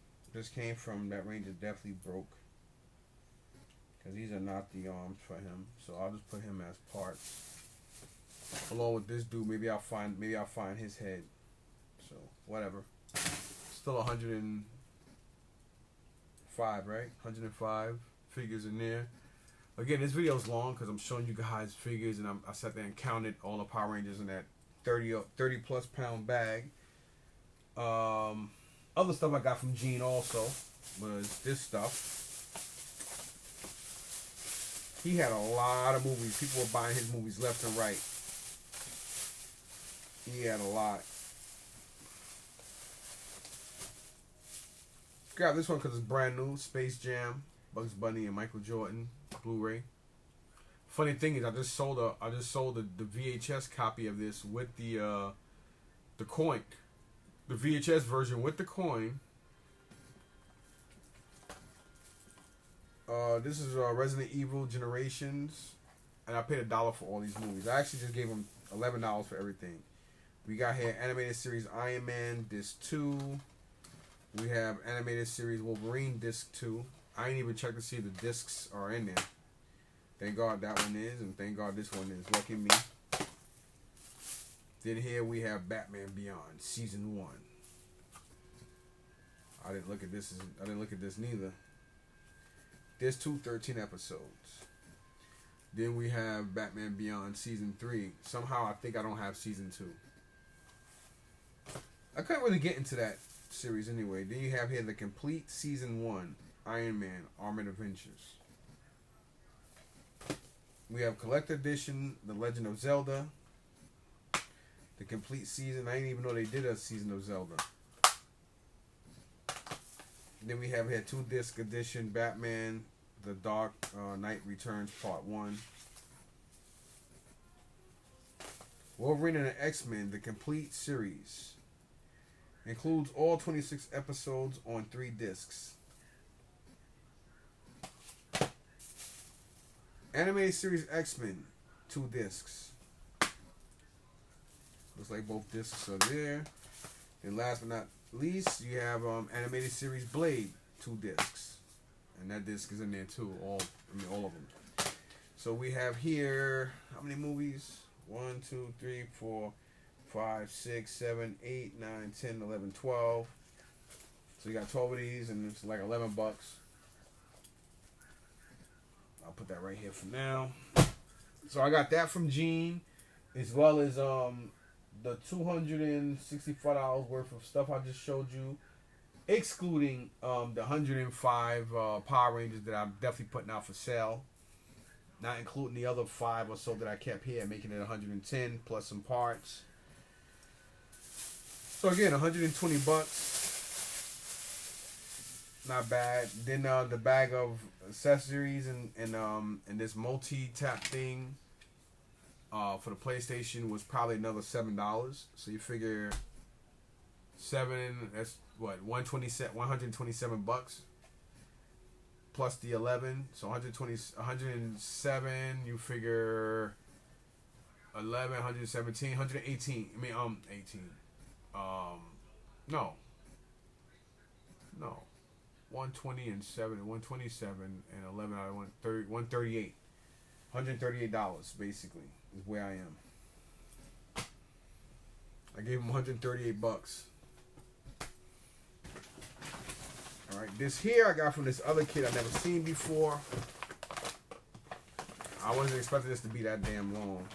came from, that Ranger definitely broke. Because these are not the arms for him. So I'll just put him as parts. Along with this dude, maybe I'll find his head. So whatever. Still 105, right? 105 figures in there. Again, this video is long because I'm showing you guys figures, and I sat there and counted all the Power Rangers in that 30 plus pound bag. Other stuff I got from Gene also was this stuff. He had a lot of movies. People were buying his movies left and right. He had a lot. Grab this one because it's brand new. Space Jam, Bugs Bunny, and Michael Jordan Blu-ray. Funny thing is, I just sold the VHS copy of this with the coin, the VHS version with the coin. This is Resident Evil Generations, and I paid $1 for all these movies. I actually just gave them $11 for everything. We got here animated series Iron Man Disc 2. We have animated series Wolverine Disc 2. I ain't even checked to see if the discs are in there. Thank God that one is, and thank God this one is. Lucky me. Then here we have Batman Beyond Season 1. I didn't look at this. I didn't look at this neither. There's 13 episodes. Then we have Batman Beyond Season 3. Somehow I think I don't have Season 2. I couldn't really get into that series anyway. Then you have here the complete Season 1, Iron Man Armored Adventures. We have Collector Edition, The Legend of Zelda. The complete season. I didn't even know they did a season of Zelda. Then we have here 2-disc edition Batman The Dark Knight Returns Part 1. Wolverine and the X-Men, the complete series. Includes all 26 episodes on 3 discs. Animated series X-Men, 2 discs. Looks like both discs are there. And last but not least, you have animated series Blade, 2 discs. And that disc is in there too, all of them. So we have here, how many movies? 1, 2, 3, 4, 5, 6, 7, 8, 9, 10, 11, 12. So you got 12 of these, and it's like $11. I'll put that right here for now. So I got that from Gene, as well as the $264 worth of stuff I just showed you, excluding the 105 Power Rangers that I'm definitely putting out for sale. not including the other 5 or so that I kept here, making it 110 plus some parts. So again, 120 bucks. Not bad. Then the bag of accessories and this multi-tap thing for the PlayStation was probably another $7. So you figure 7, that's what, 127 bucks plus the 11, so 107. You figure 11, 117, 118. I mean 18. No. 120 and 7, 127 and 11 out of 138. $138 basically is where I am. I gave him 138 bucks. All right, this here I got from this other kid I never seen before. I wasn't expecting this to be that damn long.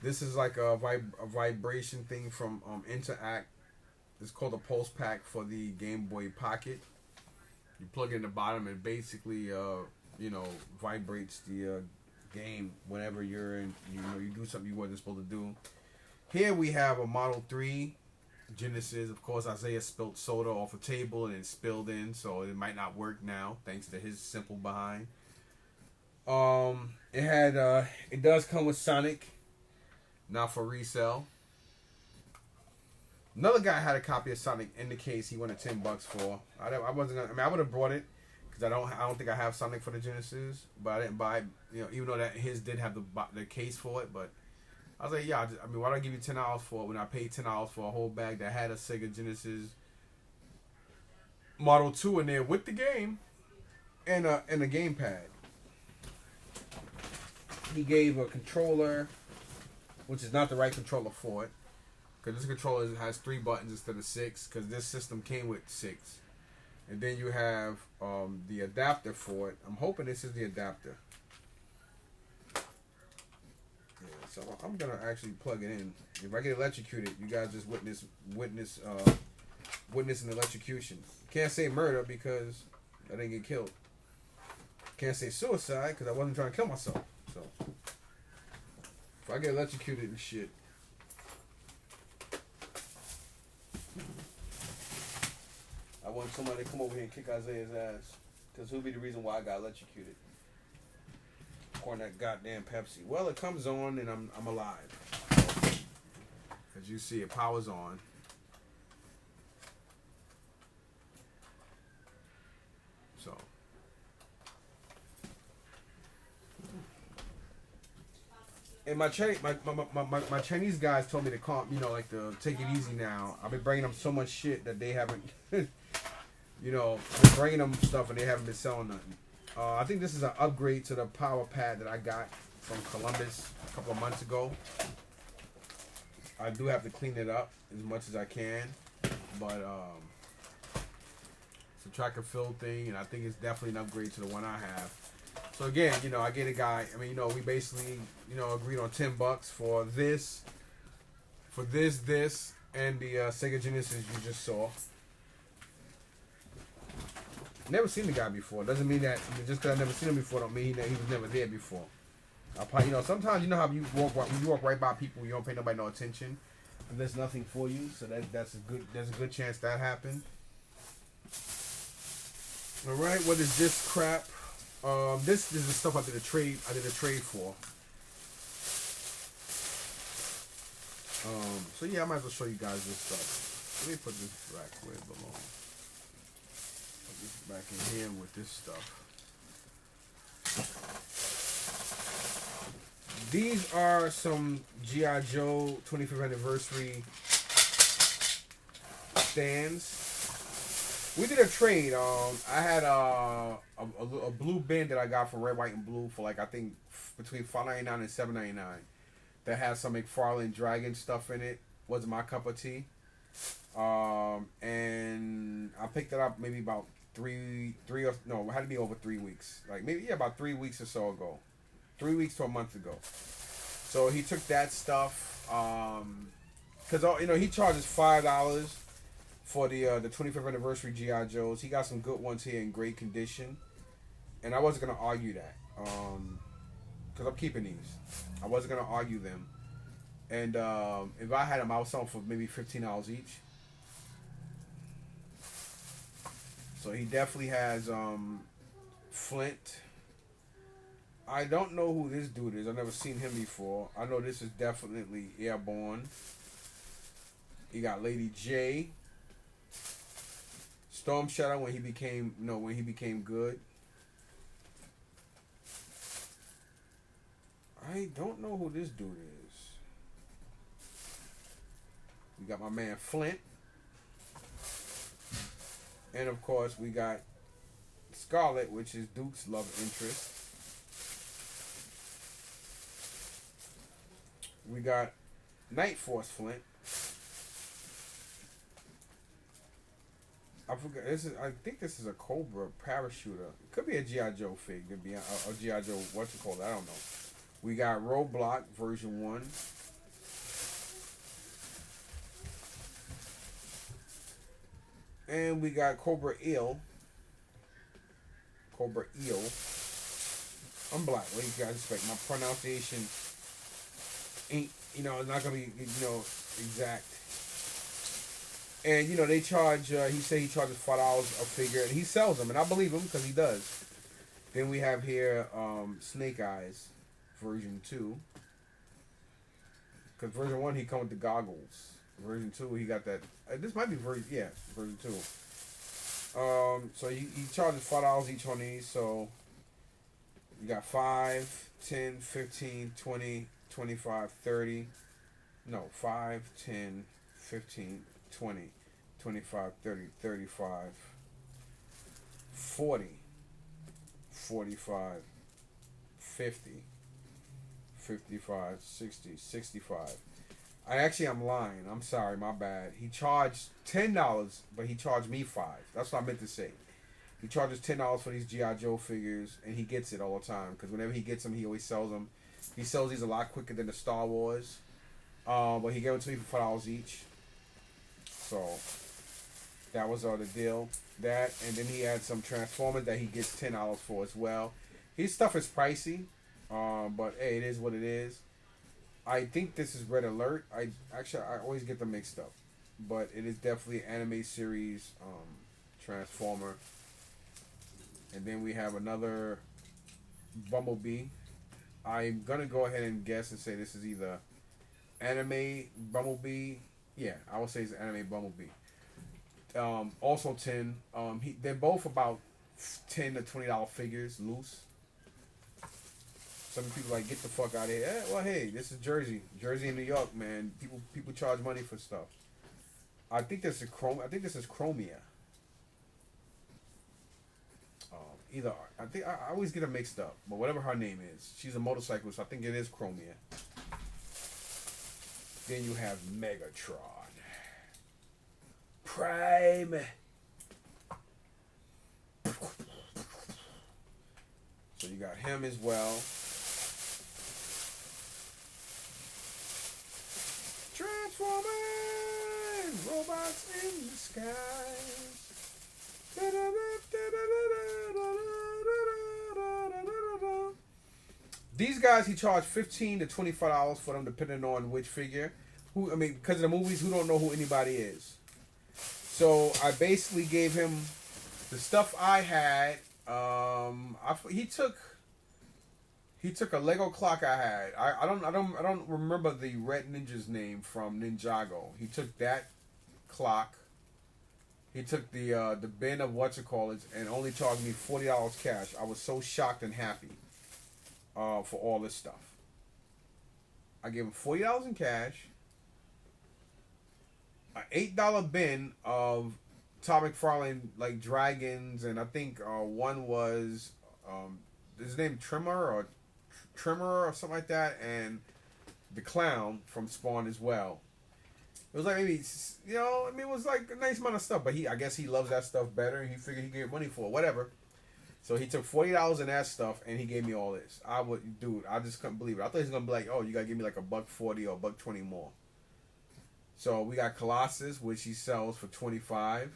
This is like a vibration thing from Interact. It's called a pulse pack for the Game Boy Pocket. You plug it in the bottom and basically vibrates the game whenever you're in. You do something you wasn't supposed to do. Here we have a Model 3 Genesis. Of course, Isaiah spilled soda off a table and it spilled in, so it might not work now thanks to his simple behind. It does come with Sonic, not for resale. Another guy had a copy of Sonic in the case. He wanted $10 for. I wasn't gonna. I mean, I would have brought it because I don't think I have Sonic for the Genesis, but I didn't buy. Even though that his did have the case for it, but I was like, yeah. Why don't I give you $10 for it when I paid $10 for a whole bag that had a Sega Genesis Model 2 in there with the game and a gamepad. He gave a controller, which is not the right controller for it. Because this controller has 3 buttons instead of 6. Because this system came with 6. And then you have the adapter for it. I'm hoping this is the adapter. Yeah, so I'm going to actually plug it in. If I get electrocuted, you guys just witness an electrocution. Can't say murder because I didn't get killed. Can't say suicide because I wasn't trying to kill myself. So if I get electrocuted and shit, I want somebody to come over here and kick Isaiah's ass. Because who'll be the reason why I got electrocuted? Pouring that goddamn Pepsi. Well, it comes on and I'm alive. As you see, it powers on. So. And my Chinese guys told me to calm, to take it easy now. I've been bringing them so much shit that they haven't, been bringing them stuff and they haven't been selling nothing. I think this is an upgrade to the power pad that I got from Columbus a couple of months ago. I do have to clean it up as much as I can, but it's a track and fill thing, and I think it's definitely an upgrade to the one I have. So again, I get a guy. I mean, we basically, agreed on $10 for this, and the Sega Genesis you just saw. Never seen the guy before. Doesn't mean that just because I never seen him before don't mean that he was never there before. I probably, sometimes how you walk right by people, you don't pay nobody no attention, and there's nothing for you. So there's a good chance that happened. All right, what is this crap? This is the stuff I did a trade for. So yeah, I might as well show you guys this stuff. Let me put this back where it belongs. Put this back in here with this stuff. These are some G.I. Joe 25th anniversary stands. We did a trade. I had a blue bin that I got from Red, White, and Blue for I think between $5.99 and $7.99. That has some McFarlane Dragon stuff in it. Wasn't my cup of tea. And I picked it up maybe about it had to be over 3 weeks. About 3 weeks or so ago. 3 weeks to a month ago. So he took that stuff. Because he charges $5 for the 25th anniversary G.I. Joes. He got some good ones here in great condition. and I wasn't gonna argue that, because I'm keeping these. I wasn't gonna argue them, and if I had them, I would sell them for maybe $15 each. So he definitely has Flint. I don't know who this dude is. I've never seen him before. I know this is definitely Airborne. He got Lady J. Storm Shadow when he became good. I don't know who this dude is. We got my man Flint. And of course we got Scarlet, which is Duke's love interest. We got Night Force Flint. I forgot. I think this is a Cobra parachuter. It could be a GI Joe fig. Could be a GI Joe. What's it called? I don't know. We got Roadblock version 1. And we got Cobra Eel. Cobra Eel. I'm black. What do you guys expect? My pronunciation ain't, it's not gonna be, exact. And they charge. He said he charges $5 a figure, and he sells them, and I believe him because he does. Then we have here Snake Eyes, version 2. Because version 1 he come with the goggles. Version 2 he got that. This might be version 2. So he charges $5 each on these. So you got 5, 10, 15, 20, 25, 30. No, 5, 10, 15, 20, 25, 30, 35, 40, 45, 50, 55, 60, 65. I'm lying. I'm sorry, my bad. He charged $10, but he charged me $5. That's what I meant to say. He charges $10 for these G.I. Joe figures, and he gets it all the time. Because whenever he gets them, he always sells them. He sells these a lot quicker than the Star Wars. But he gave it to me for $5 each. So that was the deal. That, and then he had some Transformers that he gets $10 for as well. His stuff is pricey, but hey, it is what it is. I think this is Red Alert. I always get them mixed up, but it is definitely an anime series Transformer. And then we have another Bumblebee. I'm gonna go ahead and guess and say this is either anime Bumblebee. Yeah, I would say it's anime Bumblebee. Also 10. They're both about $10 to $20 figures loose. Some people like, get the fuck out of here. Well, hey, this is Jersey and New York, man. People charge money for stuff. I think this is Chromia. I always get them mixed up, but whatever her name is, she's a motorcyclist. I think it is Chromia. Then you have Megatron, Prime. So you got him as well. Transformers, robots in the skies. These guys, he charged $15 to $25 for them, depending on which figure. Because of the movies, who don't know who anybody is. So I basically gave him the stuff I had. He took a Lego clock I had. I don't remember the Red Ninja's name from Ninjago. He took that clock. He took the bin of and only charged me $40 cash. I was so shocked and happy for all this stuff. I gave him $40 in cash, an $8 bin of Todd McFarlane like dragons, and I think one was his name Trimmer or something like that, and the clown from Spawn as well. It was like maybe, it was like a nice amount of stuff, but I guess he loves that stuff better, and he figured he could get money for it, whatever. So he took $40 in that stuff, and he gave me all this. I just couldn't believe it. I thought he was gonna be like, oh, you gotta give me like $1.40 or $1.20 more. So we got Colossus, which he sells for $25.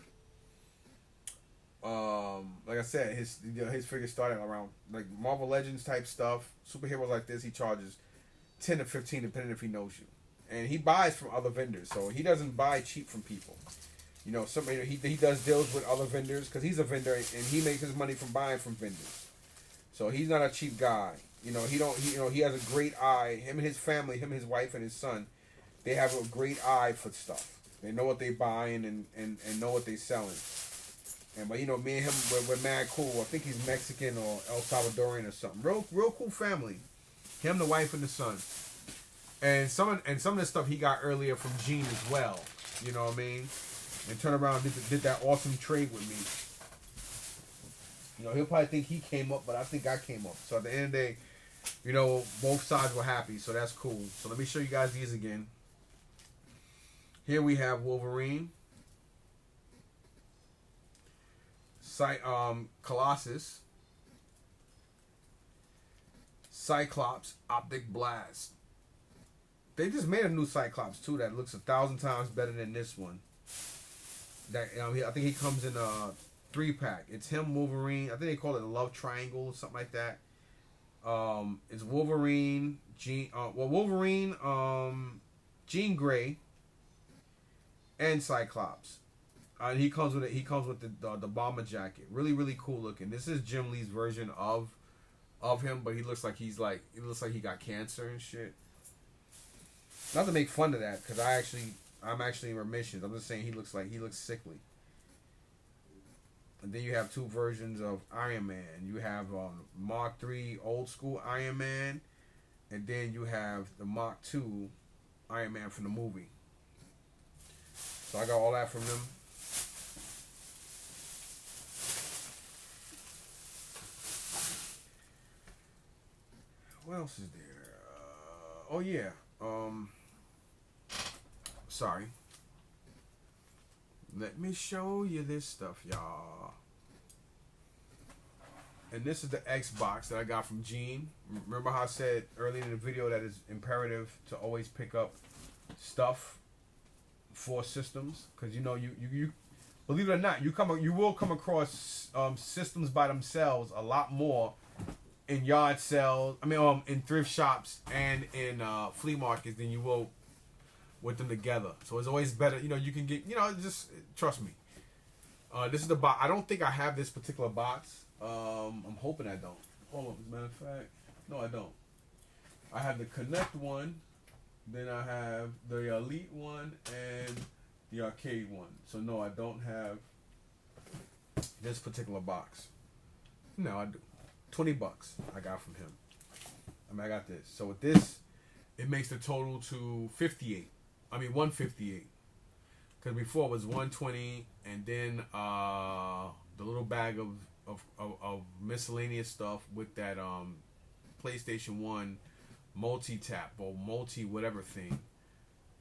Like I said, his figure started around like Marvel Legends type stuff. Superheroes like this, he charges 10 to 15 depending if he knows you, and he buys from other vendors, so he doesn't buy cheap from people. You know, somebody he does deals with other vendors because he's a vendor and he makes his money from buying from vendors. So he's not a cheap guy. You know, he has a great eye. Him and his family, him, his wife, and his son, they have a great eye for stuff. They know what they buying and know what they selling. And but you know, me and him we're mad cool. I think he's Mexican or El Salvadorian or something. Real cool family. Him, the wife, and the son. And some of the stuff he got earlier from Gene as well. You know what I mean? And turned around and did that awesome trade with me. You know, he'll probably think he came up, but I think I came up. So at the end of the day, you know, both sides were happy, so that's cool. So let me show you guys these again. Here we have Wolverine, Colossus, Cyclops, Optic Blast. They just made a new Cyclops too that looks 1,000 times better than this one. That I think he comes in a 3-pack. It's him, Wolverine. I think they call it a love triangle or something like that. It's Wolverine, Wolverine, Jean Grey, and Cyclops. And he comes with it. He comes with the bomber jacket. Really cool looking. This is Jim Lee's version of him, but he looks like he got cancer and shit. Not to make fun of that, because I'm actually in remission. I'm just saying he looks sickly. And then you have two versions of Iron Man. You have Mark III old school Iron Man, and then you have the Mark II Iron Man from the movie. So I got all that from them. What else is there? Oh yeah. Sorry. Let me show you this stuff, y'all. And this is the Xbox that I got from Gene. Remember how I said earlier in the video that it's imperative to always pick up stuff for systems, because you know you believe it or not, you will come across systems by themselves a lot more in yard sales. I mean, in thrift shops and in flea markets than you will with them together. So it's always better, you know, you can get, you know, just trust me. This is the box. I don't think I have this particular box. I'm hoping I don't. Hold on, as a matter of fact, no, I don't. I have the Connect one, then I have the Elite one and the Arcade one. So no, I don't have this particular box. No, I do. $20 I got from him. I mean, I got this. So with this, it makes the total to 58. I mean 158. Because before it was 120, and then the little bag of miscellaneous stuff with that PlayStation 1 multi-tap or multi-whatever thing.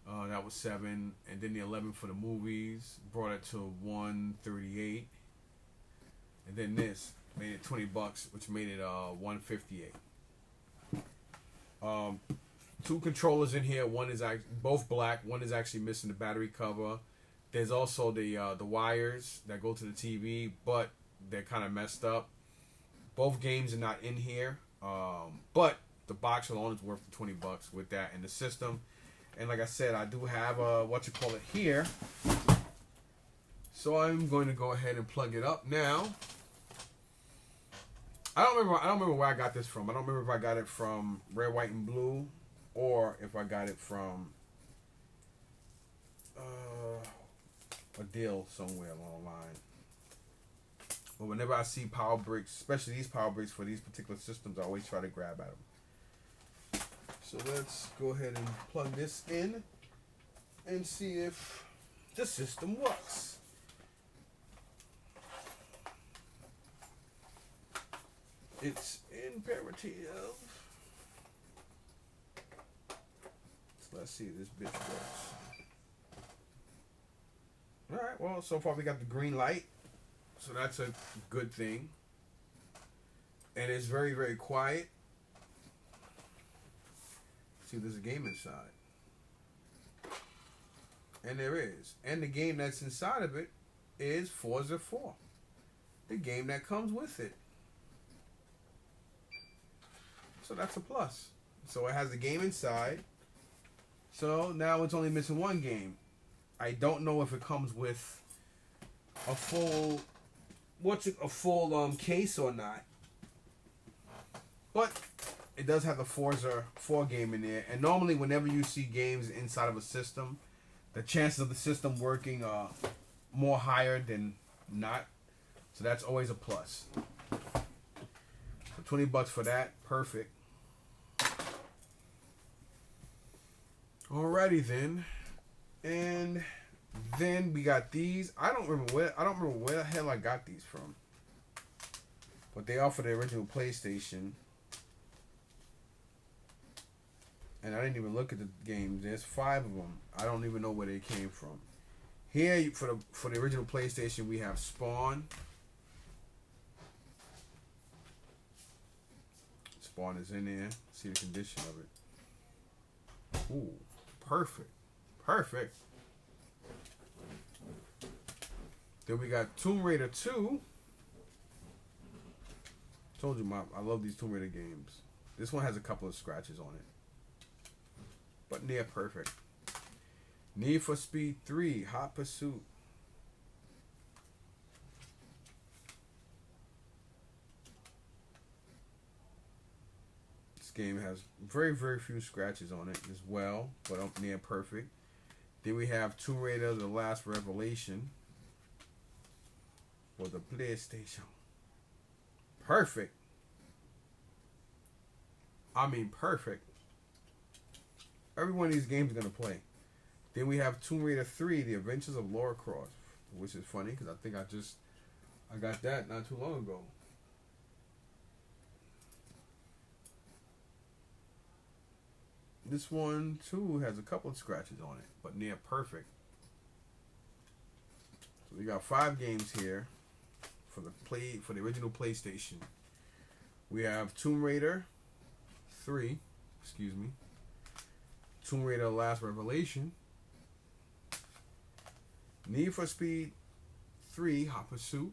That was 7, and then the 11 for the movies brought it to 138, and then this made it $20, which made it 158. Two controllers in here. One is both black. One is actually missing the battery cover. There's also the wires that go to the TV, but they're kind of messed up. Both games are not in here, but the box alone is worth the $20 with that and the system. And like I said, I do have here. So I'm going to go ahead and plug it up now. I don't remember where I got this from. I don't remember if I got it from Red, White, and Blue, or if I got it from a deal somewhere along the line. But whenever I see power bricks, especially these power bricks for these particular systems, I always try to grab at them. So let's go ahead and plug this in and see if the system works. It's imperative. So let's see if this bitch works. Alright, well, so far we got the green light. So that's a good thing. And it's very, very quiet. See, there's a game inside. And there is. And the game that's inside of it is Forza 4. the game that comes with it. So that's a plus. So it has the game inside. So now it's only missing one game. I don't know if it comes with a full case or not. But it does have the Forza 4 game in there. And normally whenever you see games inside of a system, the chances of the system working are more higher than not. So that's always a plus. So $20 for that. Perfect. Alrighty then. And then we got these. I don't remember where the hell I got these from. But they are for the original PlayStation. And I didn't even look at the games. There's 5 of them. I don't even know where they came from. Here for the original PlayStation we have Spawn. Spawn is in there. See the condition of it. Ooh, perfect. Perfect. Then we got Tomb Raider 2. Told you, I love these Tomb Raider games. This one has a couple of scratches on it. But near perfect. Need for Speed 3, Hot Pursuit. This game has very, very few scratches on it as well, but near perfect. Then we have Tomb Raider: The Last Revelation for the PlayStation. Perfect. I mean, perfect. Every one of these games is going to play. Then we have Tomb Raider 3, The Adventures of Lara Croft, which is funny because I think I got that not too long ago. This one too has a couple of scratches on it, but near perfect. So we got 5 games here for the original PlayStation. We have Tomb Raider 3, excuse me. Tomb Raider: Last Revelation. Need for Speed 3, Hot Pursuit.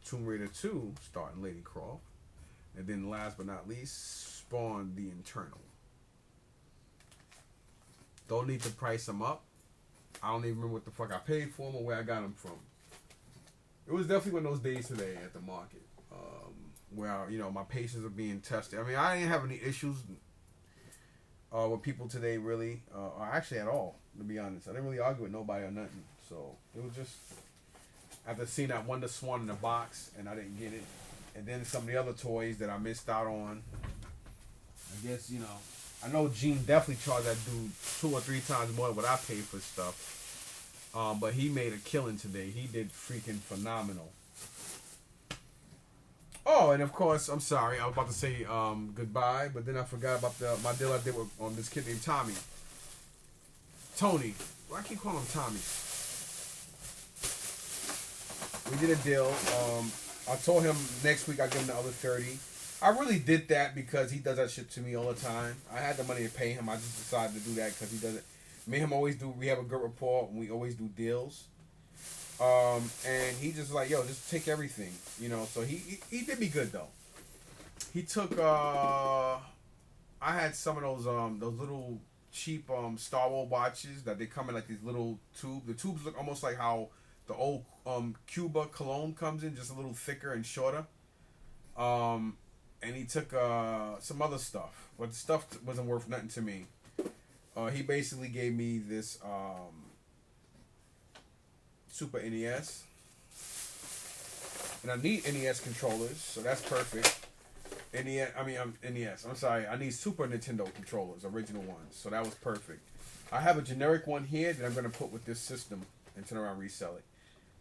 Tomb Raider 2, starting Lady Croft. And then last but not least, Spawn: The Eternal. Don't need to price them up. I don't even remember what the fuck I paid for them or where I got them from. It was definitely one of those days today at the market where, you know, my patience are being tested. I mean, I didn't have any issues with people today, really, or actually at all, to be honest. I didn't really argue with nobody or nothing. So it was just after seeing that Wonder Swan in the box and I didn't get it, and then some of the other toys that I missed out on. I guess, you know, I know Gene definitely charged that dude 2 or 3 times more than what I paid for stuff. But he made a killing today. He did freaking phenomenal. Oh, and of course, I'm sorry. I was about to say goodbye, but then I forgot about my deal I did with this kid named Tommy. Tony. Why I keep calling him Tommy? We did a deal. I told him next week I'd give him the other 30. I really did that because he does that shit to me all the time. I had the money to pay him. I just decided to do that because he does it. Me and him always do. We have a good rapport and we always do deals. And he just like, yo, just take everything, you know. So he did me good though. He took I had some of those little cheap Star Wars watches that they come in like these little tubes. The tubes look almost like how the old Cuba cologne comes in, just a little thicker and shorter. And he took some other stuff, but the stuff wasn't worth nothing to me. He basically gave me this Super NES, and I need NES controllers, so that's perfect. NES. I'm sorry, I need Super Nintendo controllers, original ones, so that was perfect. I have a generic one here that I'm gonna put with this system and turn around and resell it.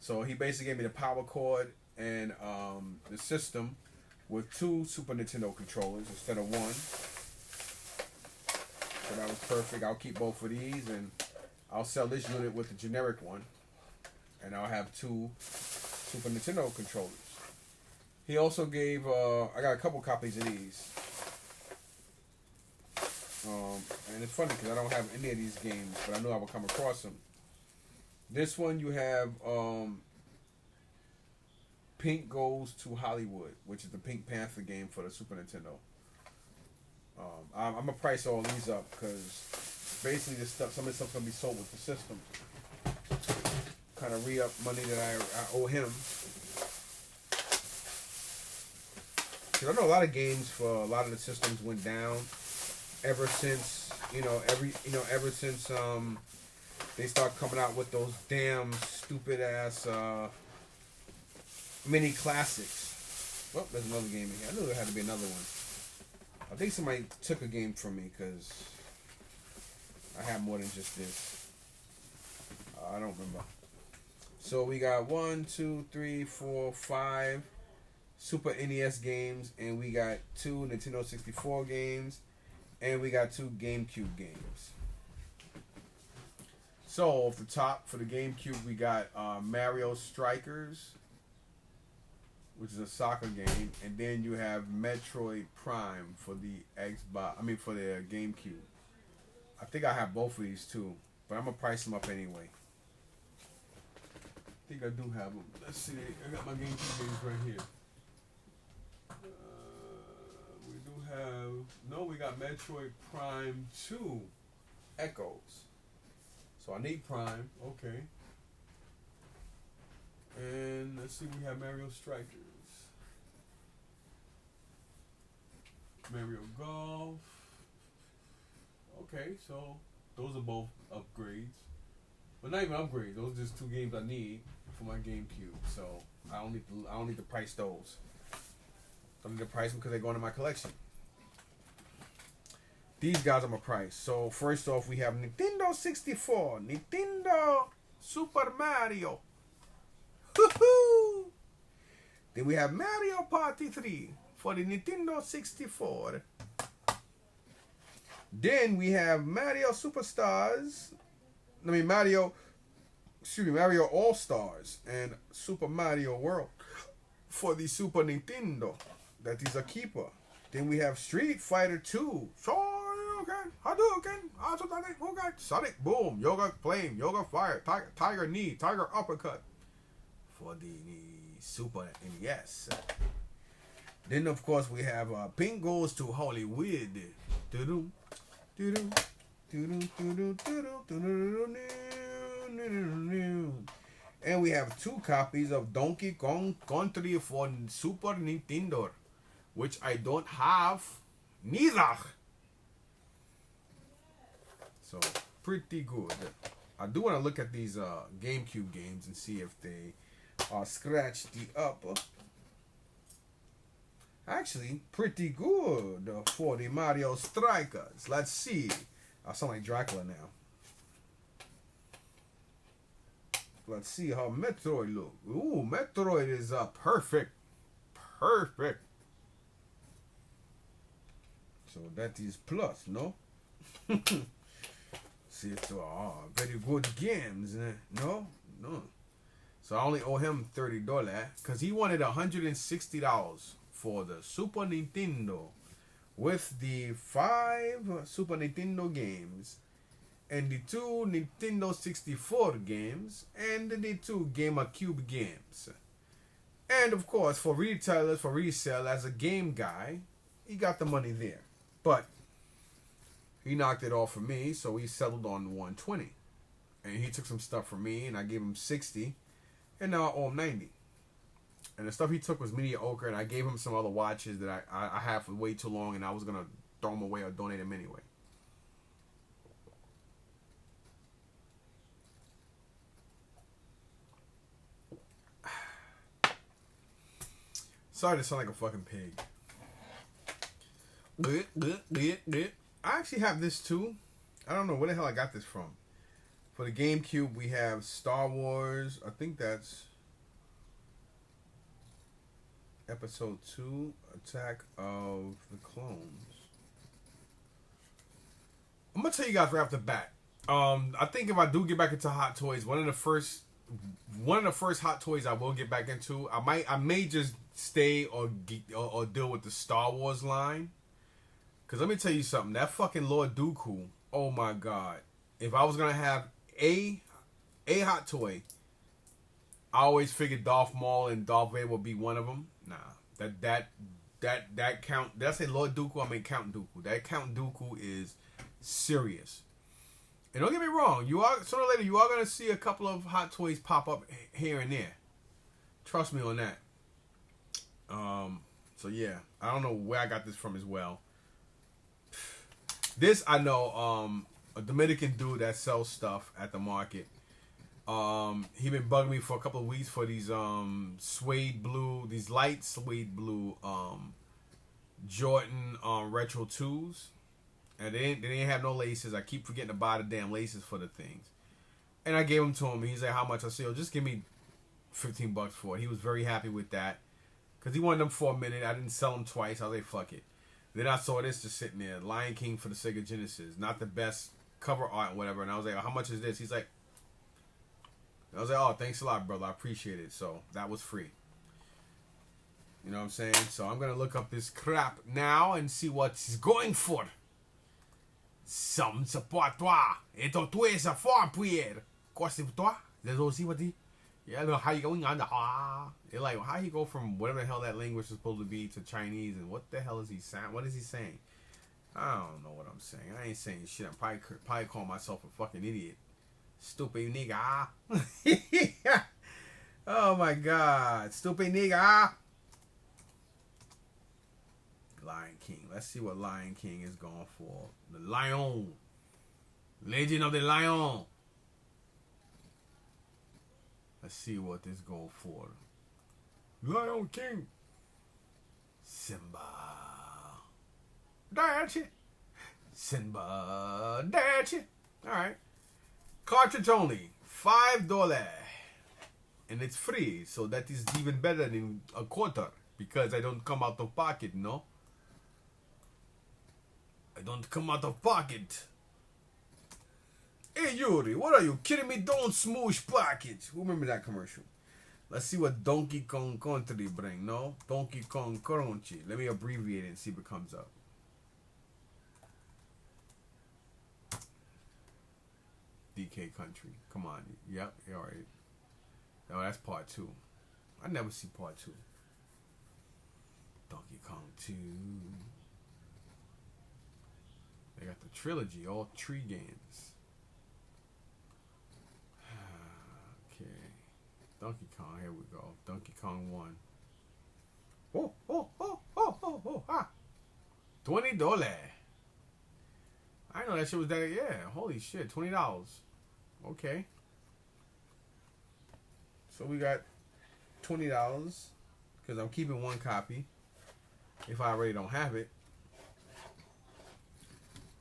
So he basically gave me the power cord and the system with 2 Super Nintendo controllers instead of 1. So that was perfect. I'll keep both of these and I'll sell this unit with the generic one. And I'll have 2 Super Nintendo controllers. He also gave, I got a couple copies of these. And it's funny because I don't have any of these games, but I knew I would come across them. This one you have Pink Goes to Hollywood, which is the Pink Panther game for the Super Nintendo. I'm gonna price all these up because basically this stuff, some of this stuff's gonna be sold with the system. Kind of re-up money that I owe him. Cause I know a lot of games for a lot of the systems went down ever since ever since they start coming out with those damn stupid ass mini classics. Well, there's another game in here. I knew there had to be another one. I think somebody took a game from me because I have more than just this. I don't remember. So we got 1, 2, 3, 4, 5 Super NES games, and we got 2 Nintendo 64 games, and we got 2 GameCube games. So off the top for the GameCube, we got Mario Strikers, which is a soccer game, and then you have Metroid Prime for the for the GameCube. I think I have both of these too, but I'm gonna price them up anyway. I think I do have them. Let's see. I got my GameCube games right here. We do have we got Metroid Prime 2 Echoes. So I need Prime. Okay. And let's see, we have Mario Strikers. Mario Golf. Okay, so those are both upgrades. But not even upgrades. Those are just 2 games I need for my GameCube. So I don't need to price those. I don't need to price them because they go into my collection. These guys I'm gonna price. So first off, we have Nintendo 64, Nintendo Super Mario. Woohoo! Then we have Mario Party 3 for the Nintendo 64. Then we have Mario Mario All Stars and Super Mario World for the Super Nintendo. That is a keeper. Then we have Street Fighter 2. Hadouken, Sonic Boom, Yoga Flame, Yoga Fire, Tiger Knee, Tiger Uppercut for the Super NES. Then of course we have Pink Goes to Hollywood. And we have 2 copies of Donkey Kong Country for Super Nintendo, which I don't have neither. So pretty good. I do want to look at these GameCube games and see if they are scratched up. Actually, pretty good for the Mario Strikers. Let's see. I sound like Dracula now. Let's see how Metroid look. Ooh, Metroid is perfect. Perfect. So that is plus, no? See, it's very good games. No. So I only owe him $30 because he wanted $160 for the Super Nintendo with the 5 Super Nintendo games and the 2 Nintendo 64 games and the 2 GameCube games. And of course, for retailers, for resale, as a game guy, he got the money there. But he knocked it off for me, so he settled on $120. And he took some stuff from me, and I gave him $60, and now I owe him $90. And the stuff he took was mediocre, and I gave him some other watches that I had for way too long, and I was going to throw them away or donate them anyway. Sorry to sound like a fucking pig. I actually have this too. I don't know where the hell I got this from. For the GameCube, we have Star Wars. I think that's Episode 2, Attack of the Clones. I'm gonna tell you guys right off the bat. I think if I do get back into Hot Toys, one of the first Hot Toys I will get back into. I may just stay or deal with the Star Wars line. Cause let me tell you something. That fucking Lord Dooku. Oh my god. If I was gonna have a Hot Toy, I always figured Darth Maul and Darth Vader would be one of them. Nah, that Count. Did I say Lord Dooku? I mean Count Dooku. That Count Dooku is serious. And don't get me wrong, you are sooner or later you are gonna see a couple of Hot Toys pop up here and there. Trust me on that. So yeah, I don't know where I got this from as well. This I know, a Dominican dude that sells stuff at the market. He been bugging me for a couple of weeks for these suede blue, these light suede blue Jordan retro 2s. And they didn't have no laces. I keep forgetting to buy the damn laces for the things. And I gave them to him. He's like, how much? I said, just give me $15 for it. He was very happy with that. Because he wanted them for a minute. I didn't sell them twice. I was like, fuck it. Then I saw this just sitting there. Lion King for the Sega Genesis. Not the best cover art or whatever. And I was like, how much is this? He's like, I was like, oh, thanks a lot, brother. I appreciate it. So that was free. You know what I'm saying? So I'm going to look up this crap now and see what he's going for. Some support toi. Et ton toi est sa fort prière. Quoi c'est pour toi? There's aussi what he. Yeah, I know how you going on the They're like, how you go from whatever the hell that language is supposed to be to Chinese, and what the hell is he saying? What is he saying? I don't know what I'm saying. I ain't saying shit. I'm probably calling myself a fucking idiot. Stupid nigga. Oh my god. Stupid nigga. Lion King. Let's see what Lion King is going for. The Lion. Legend of the Lion. Let's see what this goes for. Lion King. Simba. That's it. Simba. That's it. Alright. Cartridge only. $5. And it's free. So that is even better than a quarter. Because I don't come out of pocket, no? I don't come out of pocket. Hey Yuri, what are you kidding me? Don't smoosh pockets. Who remember that commercial? Let's see what Donkey Kong Country bring. No? Donkey Kong Crunchy. Let me abbreviate it and see if it comes up. DK Country. Come on. Yep. Alright. No, that's part 2. I never see part 2. Donkey Kong 2. They got the trilogy, all 3 games. Okay. Donkey Kong, here we go. Donkey Kong 1. Ah. $20. I know that shit was that, yeah. Holy shit, $20. Okay. So we got $20 because I'm keeping 1 copy if I already don't have it.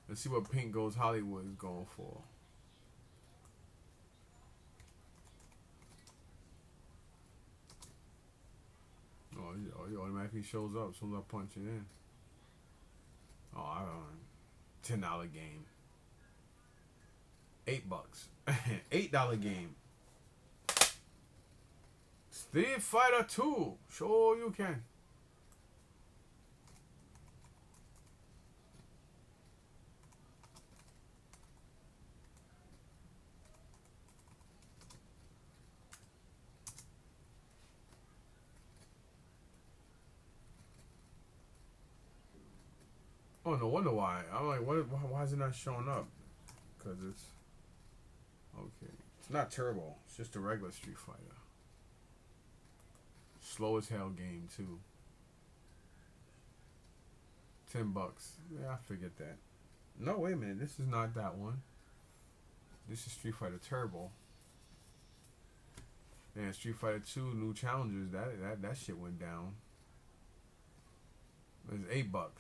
Let's see what Pink Goes Hollywood is going for. Oh, he automatically shows up as soon as I punch it in. Oh, I don't know. $10 game. $8. $8 game. Street Fighter 2. Sure you can. Oh, no wonder why. I'm like, why is it not showing up? Because it's... Okay. It's not turbo. It's just a regular Street Fighter. Slow as hell game, too. $10. Yeah, I figured that. No, wait a minute. This is not that one. This is Street Fighter Turbo. And Street Fighter 2 New Challengers, that shit went down. It's $8.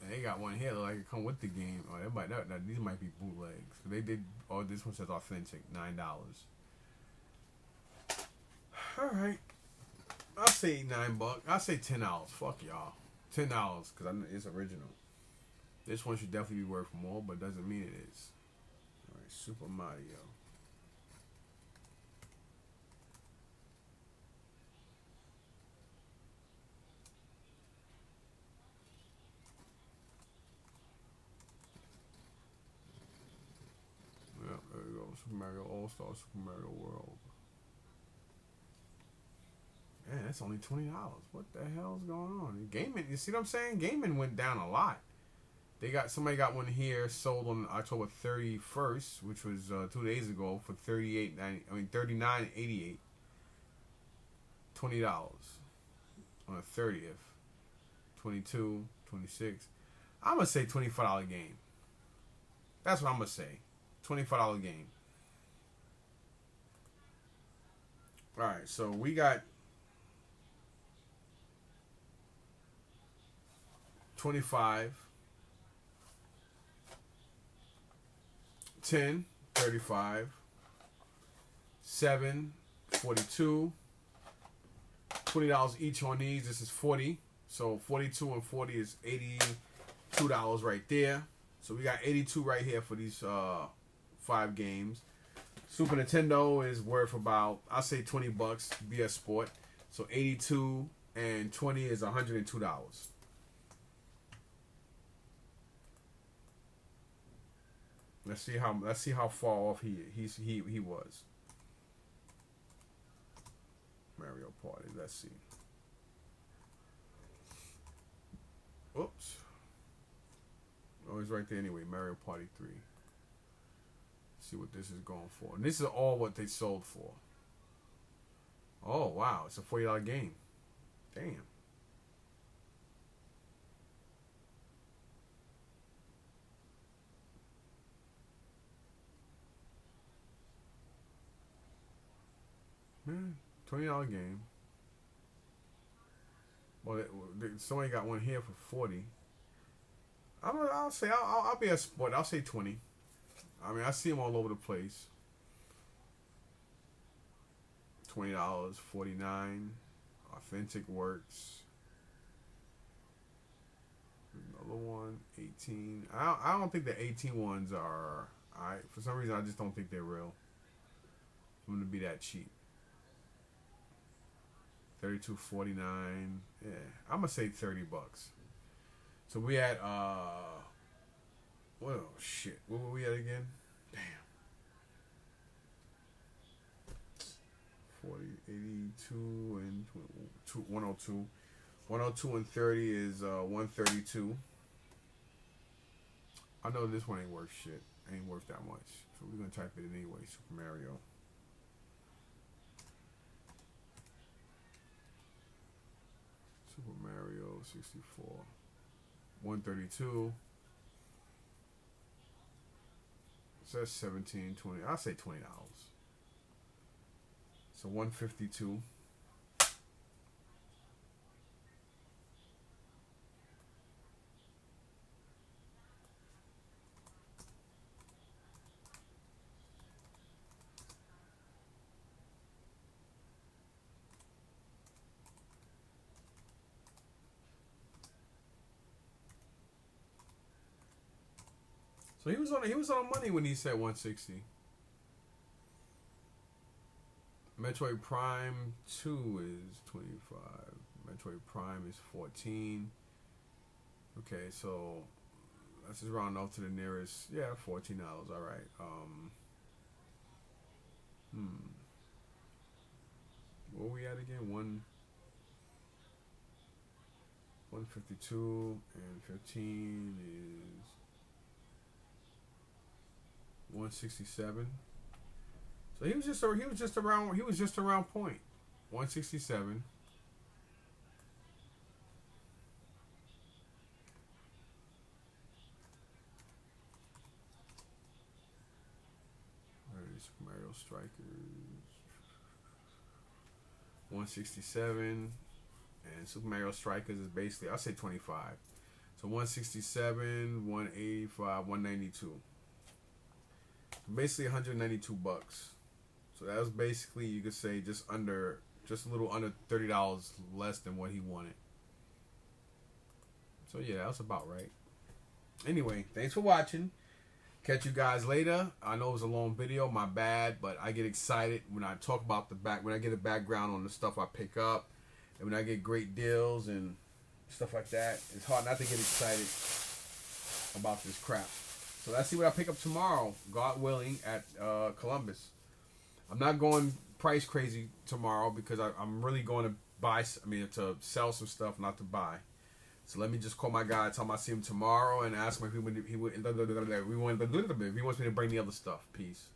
And they got one here like it come with the game. Oh, these might be bootlegs. They did. Oh, this one says authentic. $9. All right. I'll say $9. I'll say $10. Fuck y'all. $10 because it's original. This one should definitely be worth more, but doesn't mean it is. All right, Super Mario. Super Mario All Star, Super Mario World. Man, that's only $20. What the hell's going on? Gaming, you see what I'm saying? Gaming went down a lot. Somebody got one here sold on October 31st, which was 2 days ago for $39.88. $20 on the 30th. 22, 26. I'm gonna say $25 game. That's what I'm gonna say. $25 game. All right, so we got 25, 10, 35, 7, 42, $20 each on these. This is 40. So 42 and 40 is $82 right there. So we got 82 right here for these 5 games. Super Nintendo is worth about, I'll say $20 BS Sport. So 82 and 20 is $102. Let's see how far off he was. Mario Party. Let's see. Oops. Oh, it's right there anyway. Mario Party 3. See what this is going for. And this is all what they sold for. Oh, wow. It's a $40 game. Damn. Man, $20 game. Well, somebody got one here for 40. I'll say I'll be a sport. I'll say 20. I mean, I see them all over the place. $20, 49. Authentic Works. Another one, 18. I don't think the 18 ones are. For some reason, I just don't think they're real. I'm gonna be that cheap. 32.49. Yeah, I'm gonna say $30. So we had what? Oh shit! What were we at again? Damn. 40, 82, and 102. 102 and 30 is 132. I know this one ain't worth shit. Ain't worth that much. So we're gonna type it in anyway. Super Mario. Super Mario 64. 132. It says 17, 20. I'll say $20. So 152. So he was on money when he said 160. Metroid Prime 2 is 25. Metroid Prime is 14. Okay, so let's just round off to the nearest. Yeah, $14. All right. Where we at again? 152 and 15 is 167. So he was just around point. 167. Super Mario Strikers. 167. And Super Mario Strikers is basically, I'll say 25. So 167, 185, 192. Basically $192. So that was basically, you could say, just a little under $30 less than what he wanted. So yeah, that was about right. Anyway, thanks for watching. Catch you guys later. I know it was a long video, my bad, but I get excited when I talk about when I get a background on the stuff I pick up, and when I get great deals and stuff like that. It's hard not to get excited about this crap. So let's see what I pick up tomorrow, God willing, at Columbus. I'm not going price crazy tomorrow because I'm really going to buy. I mean, to sell some stuff, not to buy. So let me just call my guy, tell him I see him tomorrow, and ask him if he wants me to bring the other stuff. Peace.